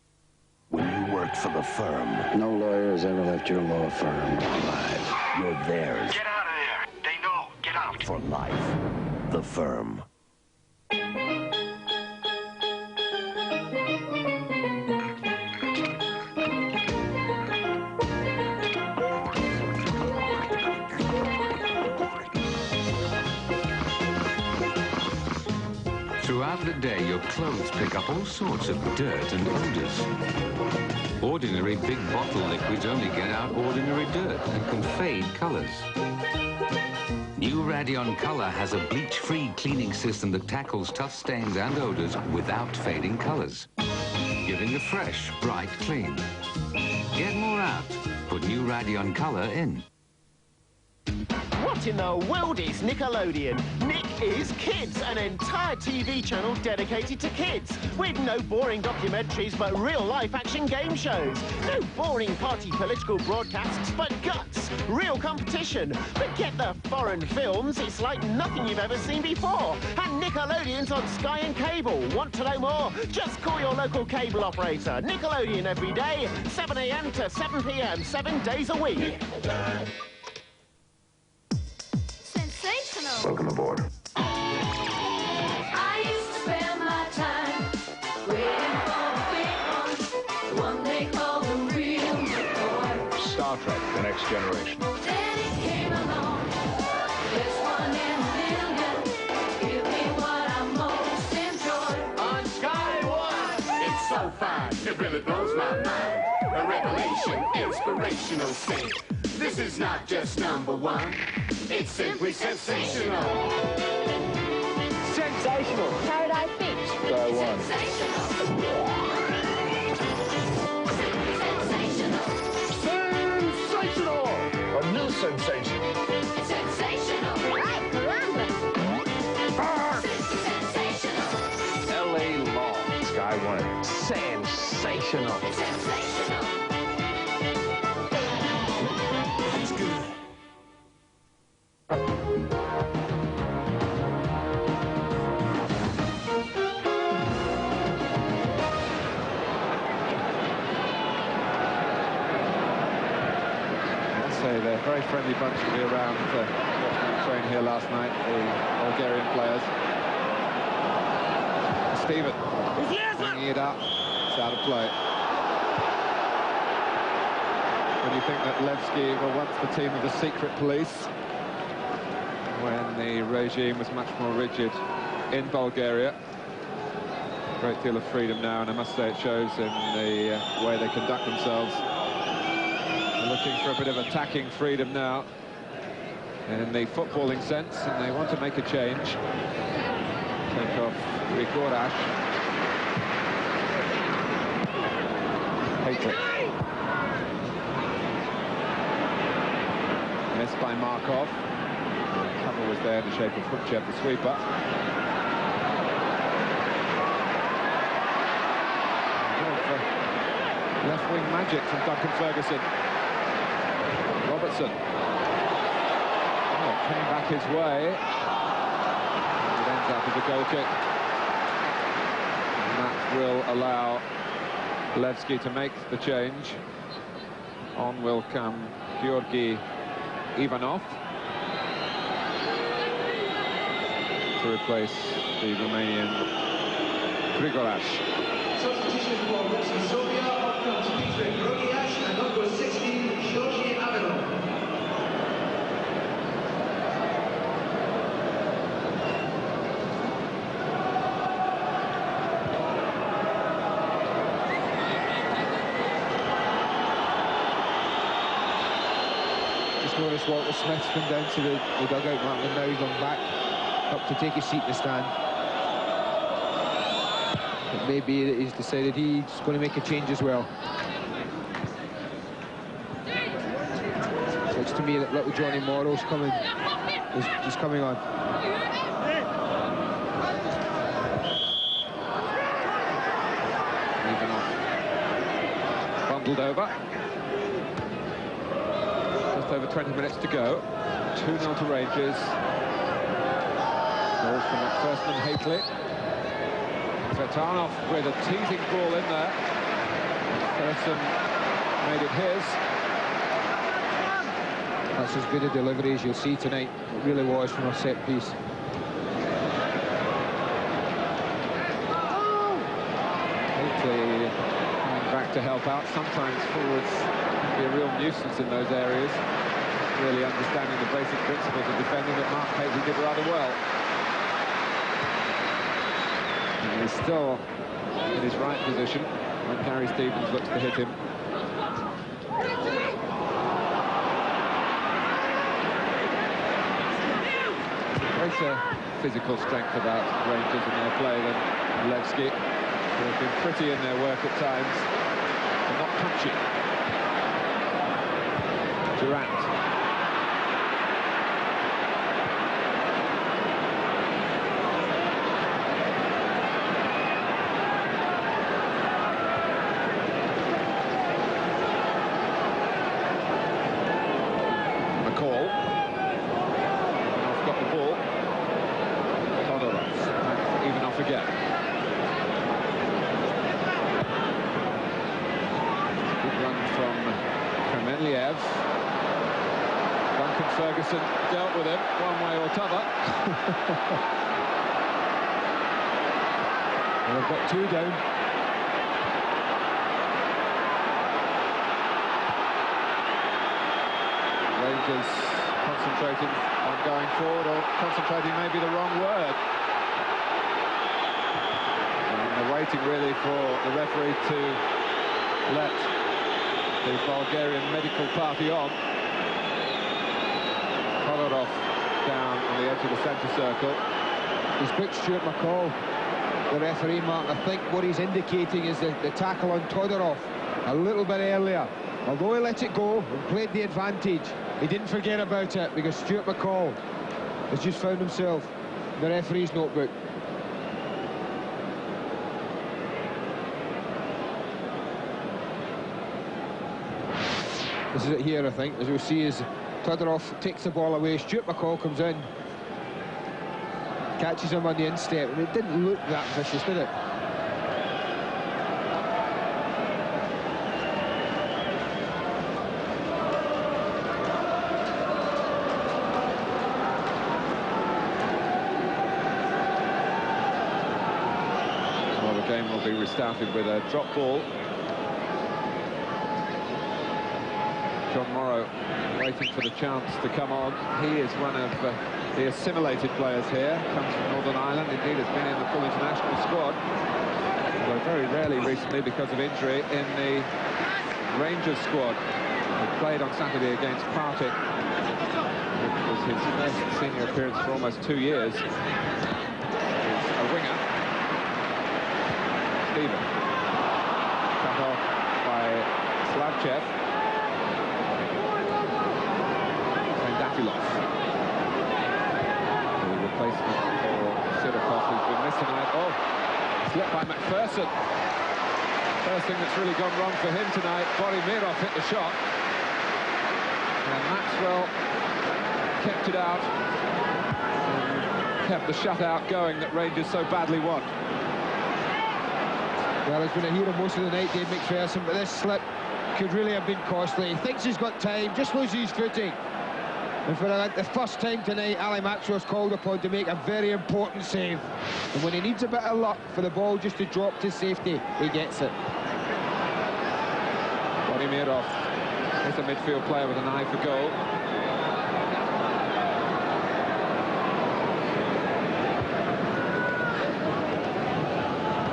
[SPEAKER 17] When you work for the firm, no lawyer has ever left your law firm alive. You're theirs.
[SPEAKER 28] Get out of there. They know. Get out.
[SPEAKER 17] For life. The firm.
[SPEAKER 29] Throughout the day, your clothes pick up all sorts of dirt and odors. Ordinary big bottle liquids only get out ordinary dirt and can fade colors. New Radion Color has a bleach-free cleaning system that tackles tough stains and odors without fading colors, giving a fresh, bright clean. Get more out. Put New Radion Color in.
[SPEAKER 5] What in the world is Nickelodeon? Nick is Kids, an entire TV channel dedicated to kids, with no boring documentaries but real-life action game shows. No boring party political broadcasts, but guts, real competition. Forget the foreign films, it's like nothing you've ever seen before. And Nickelodeon's on Sky and Cable. Want to know more? Just call your local cable operator. Nickelodeon every day, 7 a.m. to 7 p.m, 7 days a week.
[SPEAKER 7] Sensational.
[SPEAKER 29] Welcome aboard.
[SPEAKER 7] I used to spend my time waiting for the big one, the one they call the real McCoy.
[SPEAKER 29] Star Trek: The Next Generation.
[SPEAKER 7] Then it came along, this one in a million. Give me what I most enjoy.
[SPEAKER 8] On Sky One, it's so fine, it really blows my mind. A revelation, inspirational thing. This is not just #1, it's simply sensational.
[SPEAKER 7] Sensational. Paradise Beach.
[SPEAKER 29] Sky One.
[SPEAKER 7] Sensational.
[SPEAKER 8] Sensational!
[SPEAKER 7] A new sensation. Sensational. Right, Columbus. Sensational.
[SPEAKER 29] L.A. Law. Sky One.
[SPEAKER 7] Sensational. Sensational. That's good.
[SPEAKER 2] They're a very friendly bunch to be around watching them train here last night, the Bulgarian players. Steven bringing it up, it's out of play. When you think that Levski were once the team of the secret police, when the regime was much more rigid in Bulgaria. A great deal of freedom now, and I must say it shows in the way they conduct themselves. Looking for a bit of attacking freedom now in the footballing sense, and they want to make a change. Take off Rigorash. Hatred. Missed by Markov. Cover was there in the shape of Hutchev, the sweeper. Left-wing magic from Duncan Ferguson. Robertson. Oh, coming back his way. It ends up as a goal kick. And that will allow Levski to make the change. On will come Georgi Ivanov to replace the Romanian Grigorash.
[SPEAKER 9] Substitution for Levski Sofia, up front featuring Grigorash and number 16, Georgi Ivanov.
[SPEAKER 3] Notice Walter Smith's come down to the dugout, Martin, and now he's gone back up to take his seat in the stand. It may be that he's decided he's going to make a change as well. Looks to me that little Johnny Morrow's coming, is coming on.
[SPEAKER 2] Bundled over. Over 20 minutes to go. 2-0 to Rangers. Goals from McPherson and Haitley. Zvetanov with a teasing ball in there. McPherson made it his.
[SPEAKER 3] That's as good a delivery as you'll see tonight. It really was from a set piece.
[SPEAKER 2] Haitley coming back to help out. Sometimes forwards can be a real nuisance in those areas. Really understanding the basic principles of defending that Mark Haitley did rather well. And he's still in his right position when Gary Stevens looks to hit him. Greater physical strength about Rangers in their play than Levski, who have been pretty in their work at times, but not punchy. Durant. Kev. Duncan Ferguson dealt with him one way or t'other.
[SPEAKER 3] And they've got 2 down.
[SPEAKER 2] Rangers concentrating on going forward, or concentrating may be the wrong word. And they're waiting really for the referee to let the Bulgarian medical party on. Todorov down on the edge of the centre circle.
[SPEAKER 3] He's booked Stuart McCall, the referee, Mark. I think what he's indicating is the tackle on Todorov a little bit earlier. Although he let it go and played the advantage, he didn't forget about it, because Stuart McCall has just found himself in the referee's notebook. This is it here, I think, as we'll see, as Todorov takes the ball away. Stuart McCall comes in, catches him on the instep, and it didn't look that vicious, did it?
[SPEAKER 2] Well, the game will be restarted with a drop ball. John Morrow waiting for the chance to come on. He is one of the assimilated players here, comes from Northern Ireland, indeed has been in the full international squad, although very rarely recently because of injury in the Rangers squad. He played on Saturday against Partick, which was his first senior appearance for almost 2 years. He's a winger. Stephen, cut off by Slavchev. The replacement for Sirikov, who's been missed tonight. Oh, slipped by McPherson. First thing that's really gone wrong for him tonight. Borimirov hit the shot. And Maxwell kept it out. And kept the shutout going that Rangers so badly want.
[SPEAKER 3] Well, he's been a hero most of the night, Dave McPherson, but this slip could really have been costly. He thinks he's got time, just loses his footing. And for the first time tonight, Ali Maxwell's called upon to make a very important save. And when he needs a bit of luck for the ball just to drop to safety, he gets it.
[SPEAKER 2] Borimirov is a midfield player with an eye for goal.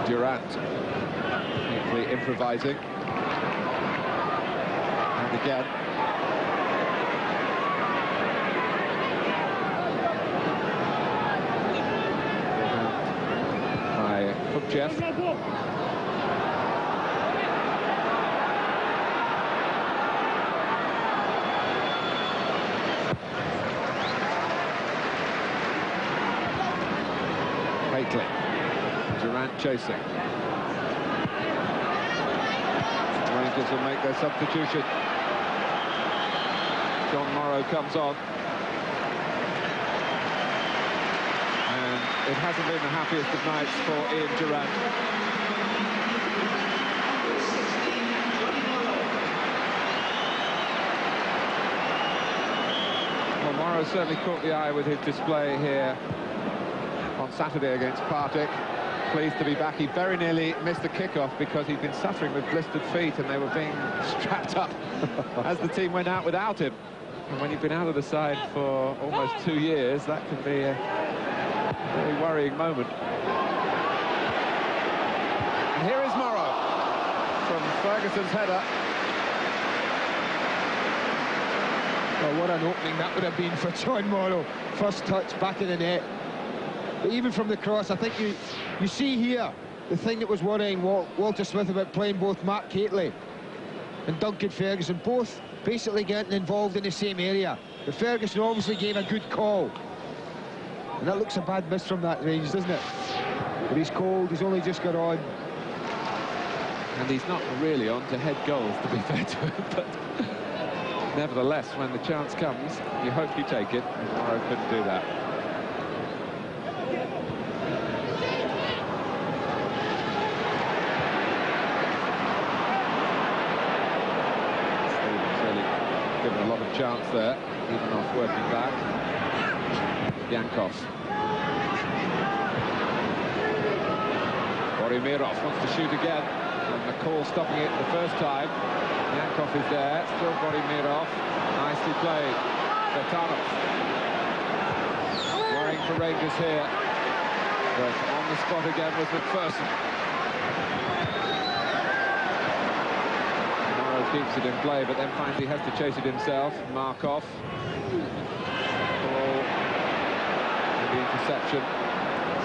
[SPEAKER 2] Durant, neatly improvising. And again. Jeff. Hately. Durant chasing. Rangers will make their substitution. John Morrow comes on. It hasn't been the happiest of nights for Ian Durant. Well, Morrow certainly caught the eye with his display here on Saturday against Partick. Pleased to be back. He very nearly missed the kickoff because he'd been suffering with blistered feet and they were being strapped up as the team went out without him. And when you've been out of the side for almost 2 years, that can be a very worrying moment. And here is Morrow from Ferguson's header.
[SPEAKER 3] Well, what an opening that would have been for John Morrow. First touch back in the net. But even from the cross, I think you see here the thing that was worrying Walter Smith about playing both Mark Cately and Duncan Ferguson, both basically getting involved in the same area. But Ferguson obviously gave a good call. And that looks a bad miss from that range, doesn't it? But he's cold, he's only just got on.
[SPEAKER 2] And he's not really on to head goals, to be fair to him, but nevertheless, when the chance comes, you hope you take it, and Morrow couldn't do that. Stevens really chance there. Even off working back. Yankov. Borimirov wants to shoot again. And McCall stopping it the first time. Yankov is there. Still Borimirov. Nicely played. Betanov. Worrying for Rangers here. But on the spot again was McPherson. Morrow keeps it in play, but then finds he has to chase it himself. Markov. Ball. The interception.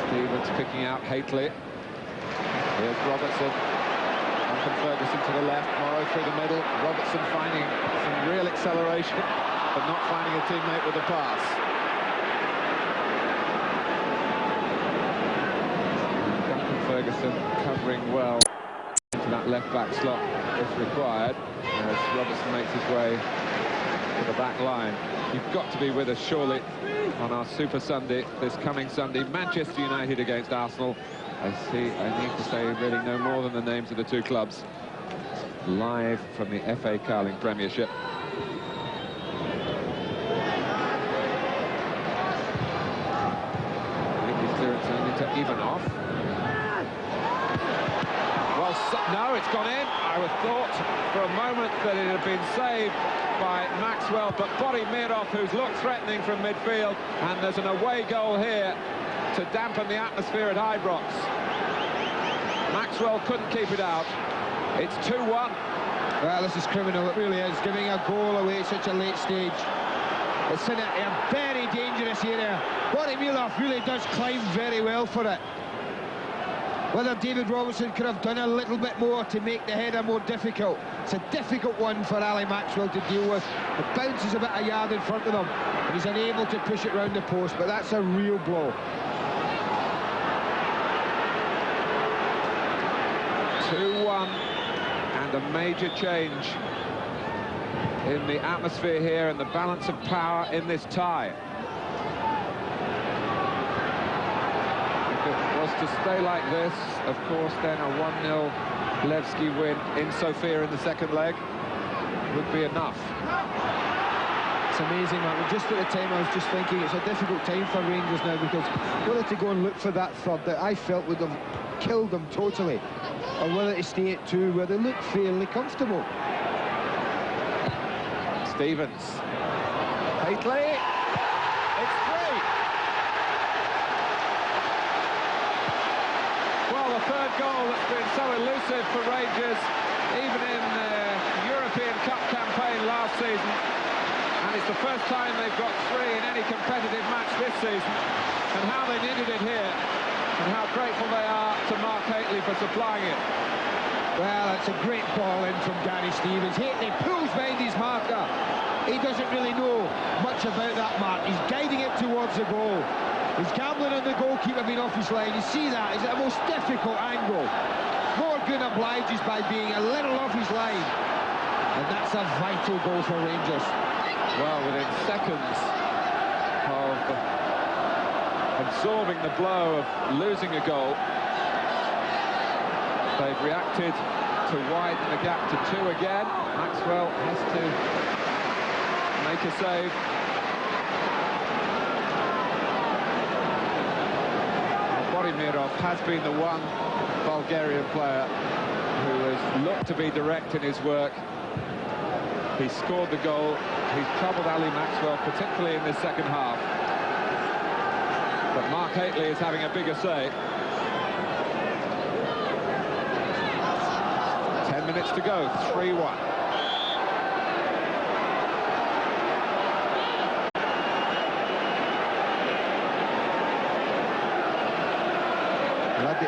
[SPEAKER 2] Stevens picking out Haitley. Here's Robertson. Duncan Ferguson to the left. Morrow through the middle. Robertson finding some real acceleration, but not finding a teammate with a pass. Ferguson covering well into that left-back slot if required, as Robertson makes his way to the back line. You've got to be with us surely on our Super Sunday this coming Sunday. Manchester United against Arsenal. I need to say really no more than the names of the two clubs. Live from the FA Carling Premiership. Clearance only to Ivanov. No, it's gone in. I would thought for a moment that it had been saved by Maxwell, but Borimirov, who's looked threatening from midfield, and there's an away goal here to dampen the atmosphere at Ibrox. Maxwell couldn't keep it out. It's 2-1.
[SPEAKER 3] Well, this is criminal, it really is, giving a goal away at such a late stage. It's in a very dangerous area. Borimirov really does climb very well for it. Whether David Robertson could have done a little bit more to make the header more difficult. It's a difficult one for Ali Maxwell to deal with. It bounces about a yard in front of him, and he's unable to push it round the post, but that's a real blow.
[SPEAKER 2] 2-1, and a major change in the atmosphere here and the balance of power in this tie. To stay like this, of course, then a 1-0 Levski win in Sofia in the second leg would be enough.
[SPEAKER 3] It's amazing, man. Just at the time, I was just thinking it's a difficult time for Rangers now, because whether to go and look for that third that I felt would have killed them totally, or whether to stay at 2 where they look fairly comfortable.
[SPEAKER 2] Stevens. Haitley. It's 3. The third goal that's been so elusive for Rangers, even in the European Cup campaign last season. And it's the first time they've got 3 in any competitive match this season. And how they needed it here, and how grateful they are to Mark Haitley for supplying it.
[SPEAKER 3] Well, it's a great ball in from Gary Stevens. Haitley pulls behind his marker. He doesn't really know much about that mark. He's guiding it towards the goal. He's gambling on the goalkeeper being off his line. You see that? It's a most difficult angle. Morgan obliges by being a little off his line. And that's a vital goal for Rangers.
[SPEAKER 2] Well, within seconds of absorbing the blow of losing a goal, they've reacted to widen the gap to 2 again. Maxwell has to make a save. Borimirov has been the one Bulgarian player who has looked to be direct in his work. He scored the goal. He's troubled Ali Maxwell, particularly in this second half. But Mark Haitley is having a bigger say. 10 minutes to go, 3-1.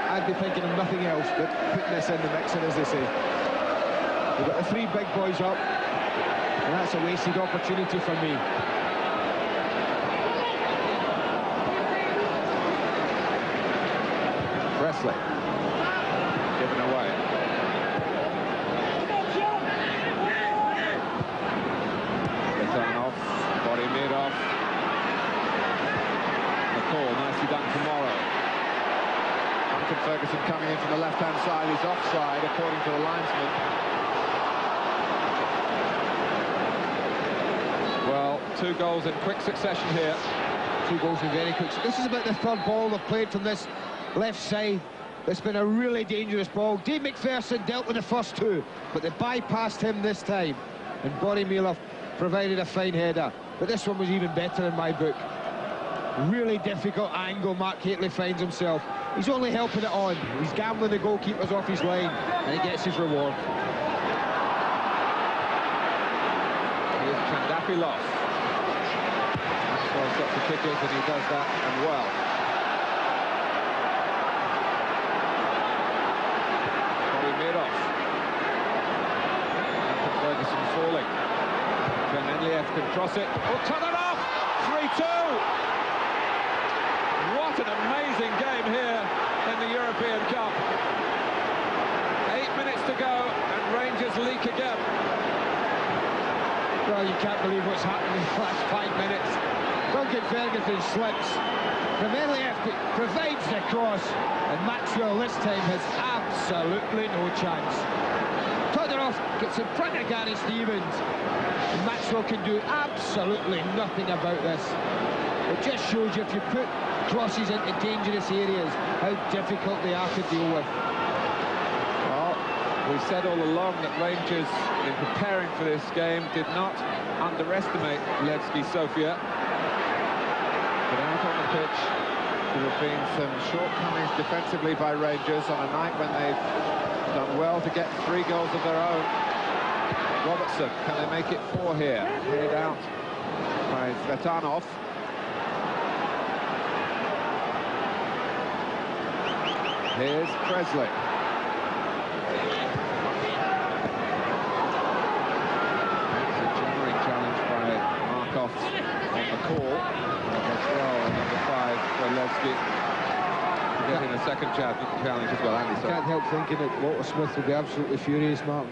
[SPEAKER 3] I'd be thinking of nothing else but putting this in the mixing, as they say. We've got the 3 big boys up, and that's a wasted opportunity for me.
[SPEAKER 2] Presley. Given away. Betanov. Borimirov. McCall, nicely done for Morrow. Ferguson coming in from the left-hand side is offside, according to the linesman. 2 goals in quick succession here.
[SPEAKER 3] 2 goals in very quick. This is about the third ball they've played from this left side. It's been a really dangerous ball. Dave McPherson dealt with the first 2, but they bypassed him this time. And Boromir provided a fine header. But this one was even better in my book. Really difficult angle Mark Hateley finds himself. He's only helping it on. He's gambling the goalkeepers off his line, and he gets his reward.
[SPEAKER 2] Here's Trandafilov. Maxwell's got to kick it, and he does that, and well. Boromir. Ferguson falling. Kremenliev can cross it. Oh, turn it off! 3-2! What an amazing game here in the European Cup. 8 minutes to go, and Rangers leak again.
[SPEAKER 3] Well, you can't believe what's happened in the last 5 minutes. Duncan Ferguson slips. Kremenliev provides the cross, and Maxwell this time has absolutely no chance. Todorov gets in front of Gary Stevens, and Maxwell can do absolutely nothing about this. It just shows you if you put crosses into dangerous areas, how difficult they are to deal with.
[SPEAKER 2] Well, we've said all along that Rangers, in preparing for this game, did not underestimate Levski Sofia. But out on the pitch, there have been some shortcomings defensively by Rangers on a night when they've done well to get 3 goals of their own. Robertson, can they make it 4 here? Headed out by Svetanov. Here's Presley. It's a jammering challenge by Markov on the call. As well, number 5 for Levski. Getting a second challenge as well, Andy.
[SPEAKER 3] I can't help thinking that Walter Smith will be absolutely furious, Martin.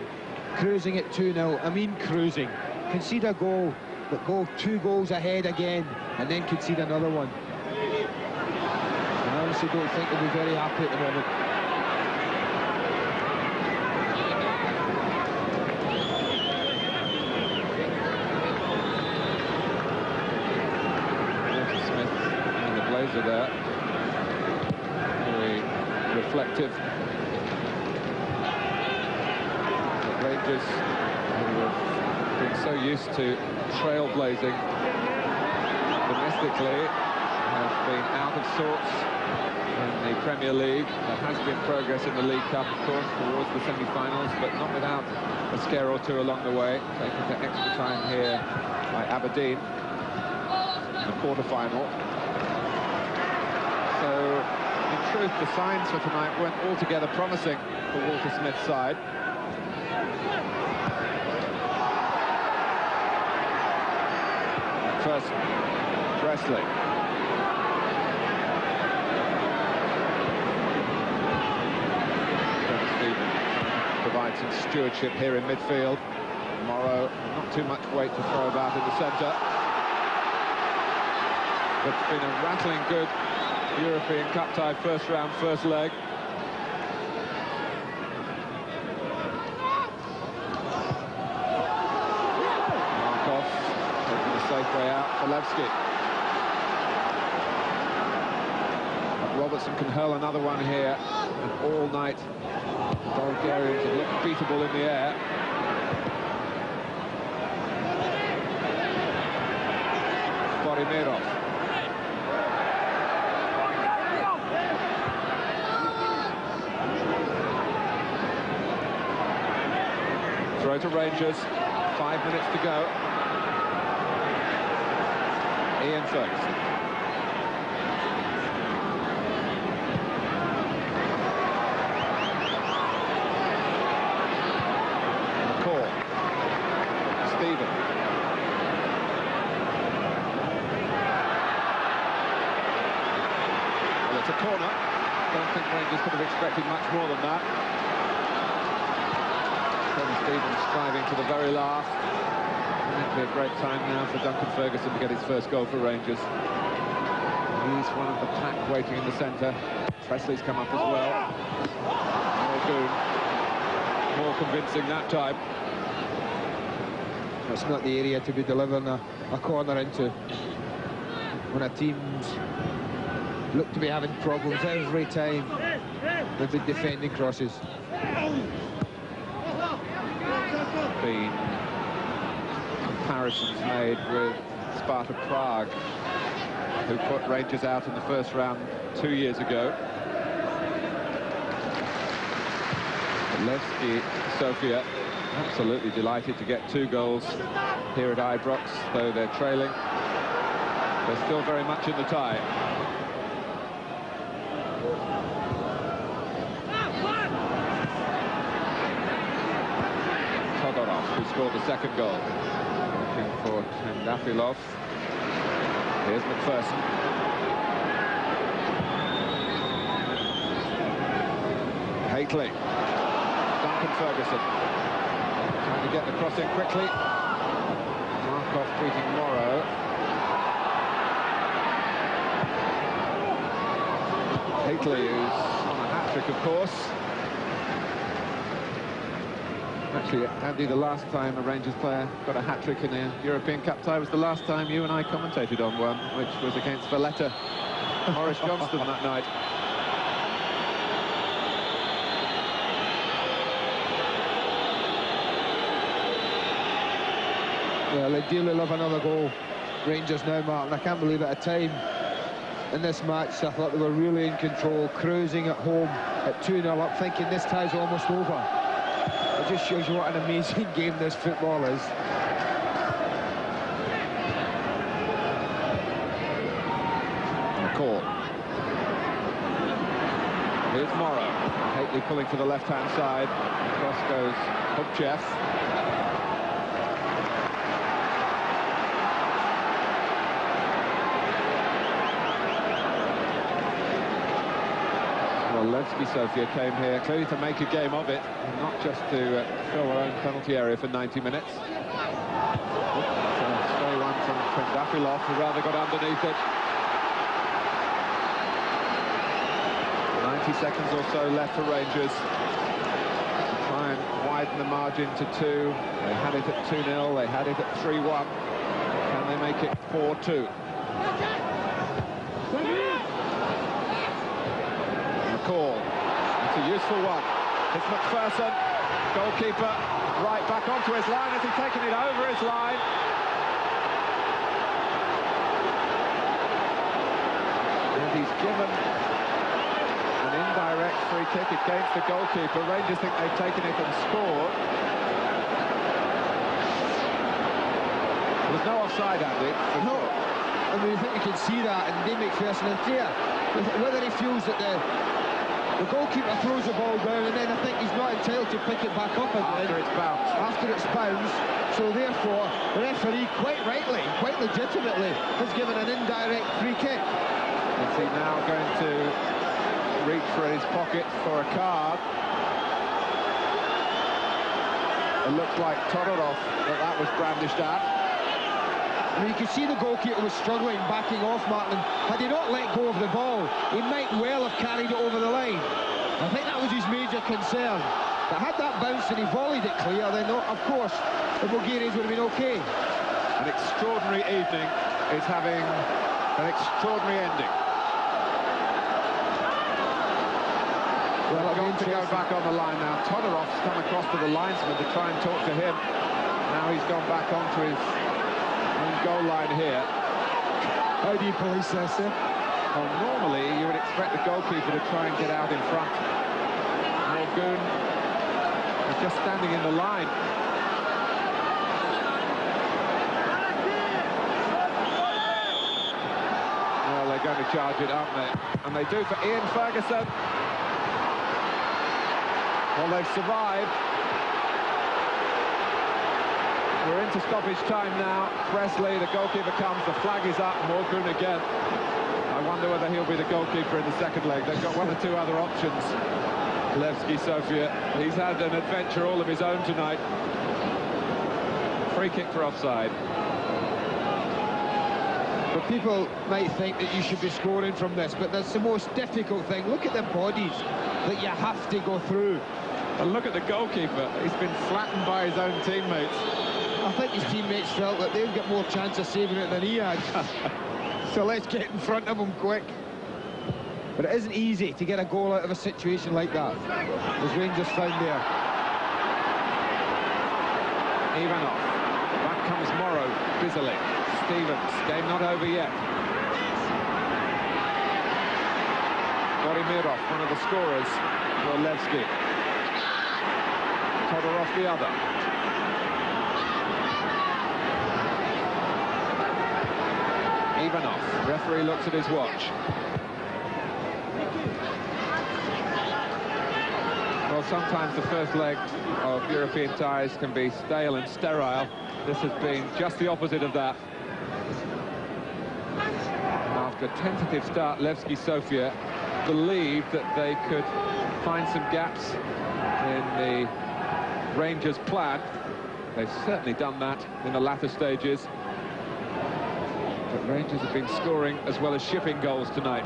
[SPEAKER 3] Cruising at 2-0, I mean cruising. Concede a goal, but go 2 goals ahead again, and then concede another one. I honestly don't think they'll be very happy at the moment.
[SPEAKER 2] Walter Smith in the blazer there. Very reflective. The Rangers, who have been so used to trailblazing domestically, have been out of sorts in the Premier League. There has been progress in the League Cup, of course, towards the semi-finals, but not without a scare or 2 along the way. Taken to extra time here by Aberdeen in the quarter-final. So, in truth, the signs for tonight weren't altogether promising for Walter Smith's side. First, Presley. Provide some stewardship here in midfield. Morrow, not too much weight to throw about in the centre. It's been a rattling good European Cup tie, first round, first leg. Markov taking a safe way out for Levski. Robertson can hurl another one here, and all night Bulgarians have looked beatable in the air. Boromir. Throw to Rangers, 5 minutes to go. Ian Ferguson. It's a corner. Don't think Rangers could have expected much more than that. Tony Stevens striving to the very last. It'll be a great time now for Duncan Ferguson to get his first goal for Rangers. He's one of the pack waiting in the centre. Presley's come up as well. More convincing that time.
[SPEAKER 3] That's not the area to be delivering a corner into. When a team's look to be having problems every time with the defending crosses.
[SPEAKER 2] Been comparisons made with Sparta Prague, who put Rangers out in the first round 2 years ago. Levski, Sofia, absolutely delighted to get 2 goals here at Ibrox, though they're trailing. They're still very much in the tie. Todorov, who scored the second goal. Looking for Trendafilov. Here's McPherson. Haitley. Duncan Ferguson. Trying to get the cross in quickly. Markov beating Morrow. Haitley, who's on a hat-trick, of course. Actually, Andy, the last time a Rangers player got a hat-trick in a European Cup tie was the last time you and I commentated on one, which was against Valletta. Morris Johnston that night.
[SPEAKER 3] Well, they dearly love another goal. Rangers now, Martin. I can't believe at a time in this match I thought they were really in control, cruising at home at 2-0 up, thinking this tie's almost over. It just shows you what an amazing game this football is.
[SPEAKER 2] McCall. Here's Morrow. Haitley pulling to the left-hand side. Across goes Hubchev. Levski, Sofia came here clearly to make a game of it, and not just to fill their own penalty area for 90 minutes. Stray one from Trendafilov, who rather got underneath it. 90 seconds or so left for Rangers. Try and widen the margin to 2. They had it at 2-0, they had it at 3-1. Can they make it 4-2? Call. It's a useful one. It's McPherson, goalkeeper, right back onto his line. Has he taken it over his line? And he's given an indirect free kick against the goalkeeper. Rangers think they've taken it and scored. There's no offside, Andy.
[SPEAKER 3] No. I mean, I think you can see that, and Dave McPherson is clear. Whether he feels that the goalkeeper throws the ball down, and then I think he's not entitled to pick it back up again.
[SPEAKER 2] After it's bounced.
[SPEAKER 3] After it's bounced. So therefore, the referee, quite rightly, quite legitimately, has given an indirect free kick.
[SPEAKER 2] Is he now going to reach for his pocket for a card? It looks like Todorov that was brandished at.
[SPEAKER 3] I mean, you can see the goalkeeper was struggling, backing off, Martin. Had he not let go of the ball, he might well have carried it over the line. I think that was his major concern. But had that bounced and he volleyed it clear, then of course the Bulgarians would have been okay.
[SPEAKER 2] An extraordinary evening is having an extraordinary ending. Well, I've got to go back on the line now. Todorov's come across to the linesman to try and talk to him. Now he's gone back onto his goal line here.
[SPEAKER 3] How do you police this, sir?
[SPEAKER 2] Well, normally you would expect the goalkeeper to try and get out in front. Morgun is just standing in the line. Well, they're going to charge it, aren't they? And they do for Ian Ferguson. Well, they've survived. We're into stoppage time now. Presley, the goalkeeper comes, the flag is up, Morgun again. I wonder whether he'll be the goalkeeper in the second leg. They've got 1 or 2 other options. Levski, Sofia, he's had an adventure all of his own tonight. Free kick for offside.
[SPEAKER 3] But people might think that you should be scoring from this, but that's the most difficult thing. Look at the bodies that you have to go through.
[SPEAKER 2] And look at the goalkeeper. He's been flattened by his own teammates.
[SPEAKER 3] I think his teammates felt that they've got more chance of saving it than he had. So let's get in front of him quick. But it isn't easy to get a goal out of a situation like that, as Rangers found there.
[SPEAKER 2] Ivanov. Back comes Morrow, busily. Stevens, game not over yet. Voromirov, one of the scorers for Levski. Todorov the other. Ivanov, referee looks at his watch. Well, sometimes the first leg of European ties can be stale and sterile. This has been just the opposite of that. After a tentative start, Levski Sofia believed that they could find some gaps in the Rangers' plan. They've certainly done that in the latter stages. But Rangers have been scoring as well as shipping goals tonight.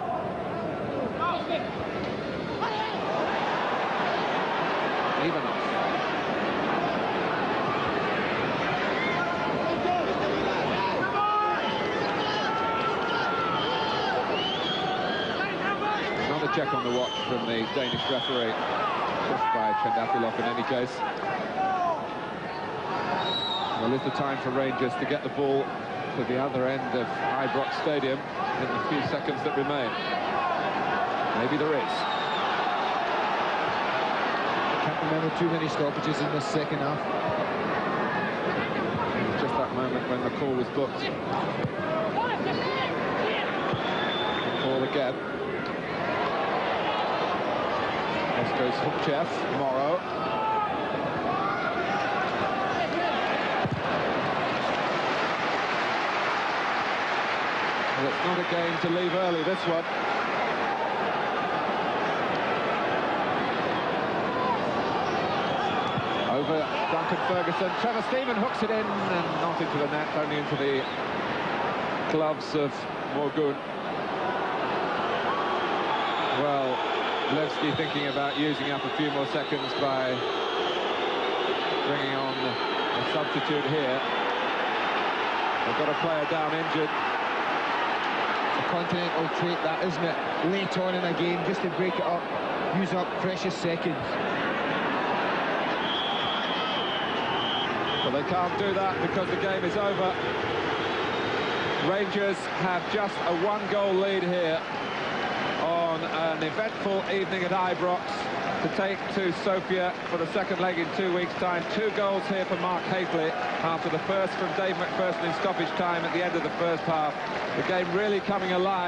[SPEAKER 2] Ivanov. Another check on the watch from the Danish referee, just by Trendafilov in any case. Well, is the time for Rangers to get the ball to the other end of Ibrox Stadium in the few seconds that remain? Maybe there is.
[SPEAKER 3] Can't remember too many stoppages in the second half.
[SPEAKER 2] It was just that moment when the call was booked. Ball again. This goes Hupchev, Morrow. Well, it's not a game to leave early, this one. Over Duncan Ferguson. Trevor Steven hooks it in and not into the net, only into the gloves of Morgun. Well, Levski thinking about using up a few more seconds by bringing on a substitute here. They've got a player down injured.
[SPEAKER 3] It's a continental trait, that, isn't it? Late on in a game, just to break it up, use up precious seconds.
[SPEAKER 2] Well, they can't do that because the game is over. Rangers have just a one-goal lead here on an eventful evening at Ibrox to take to Sofia for the second leg in 2 weeks' time. 2 goals here for Mark Hateley after the first from Dave McPherson in stoppage time at the end of the first half. The game really coming alive.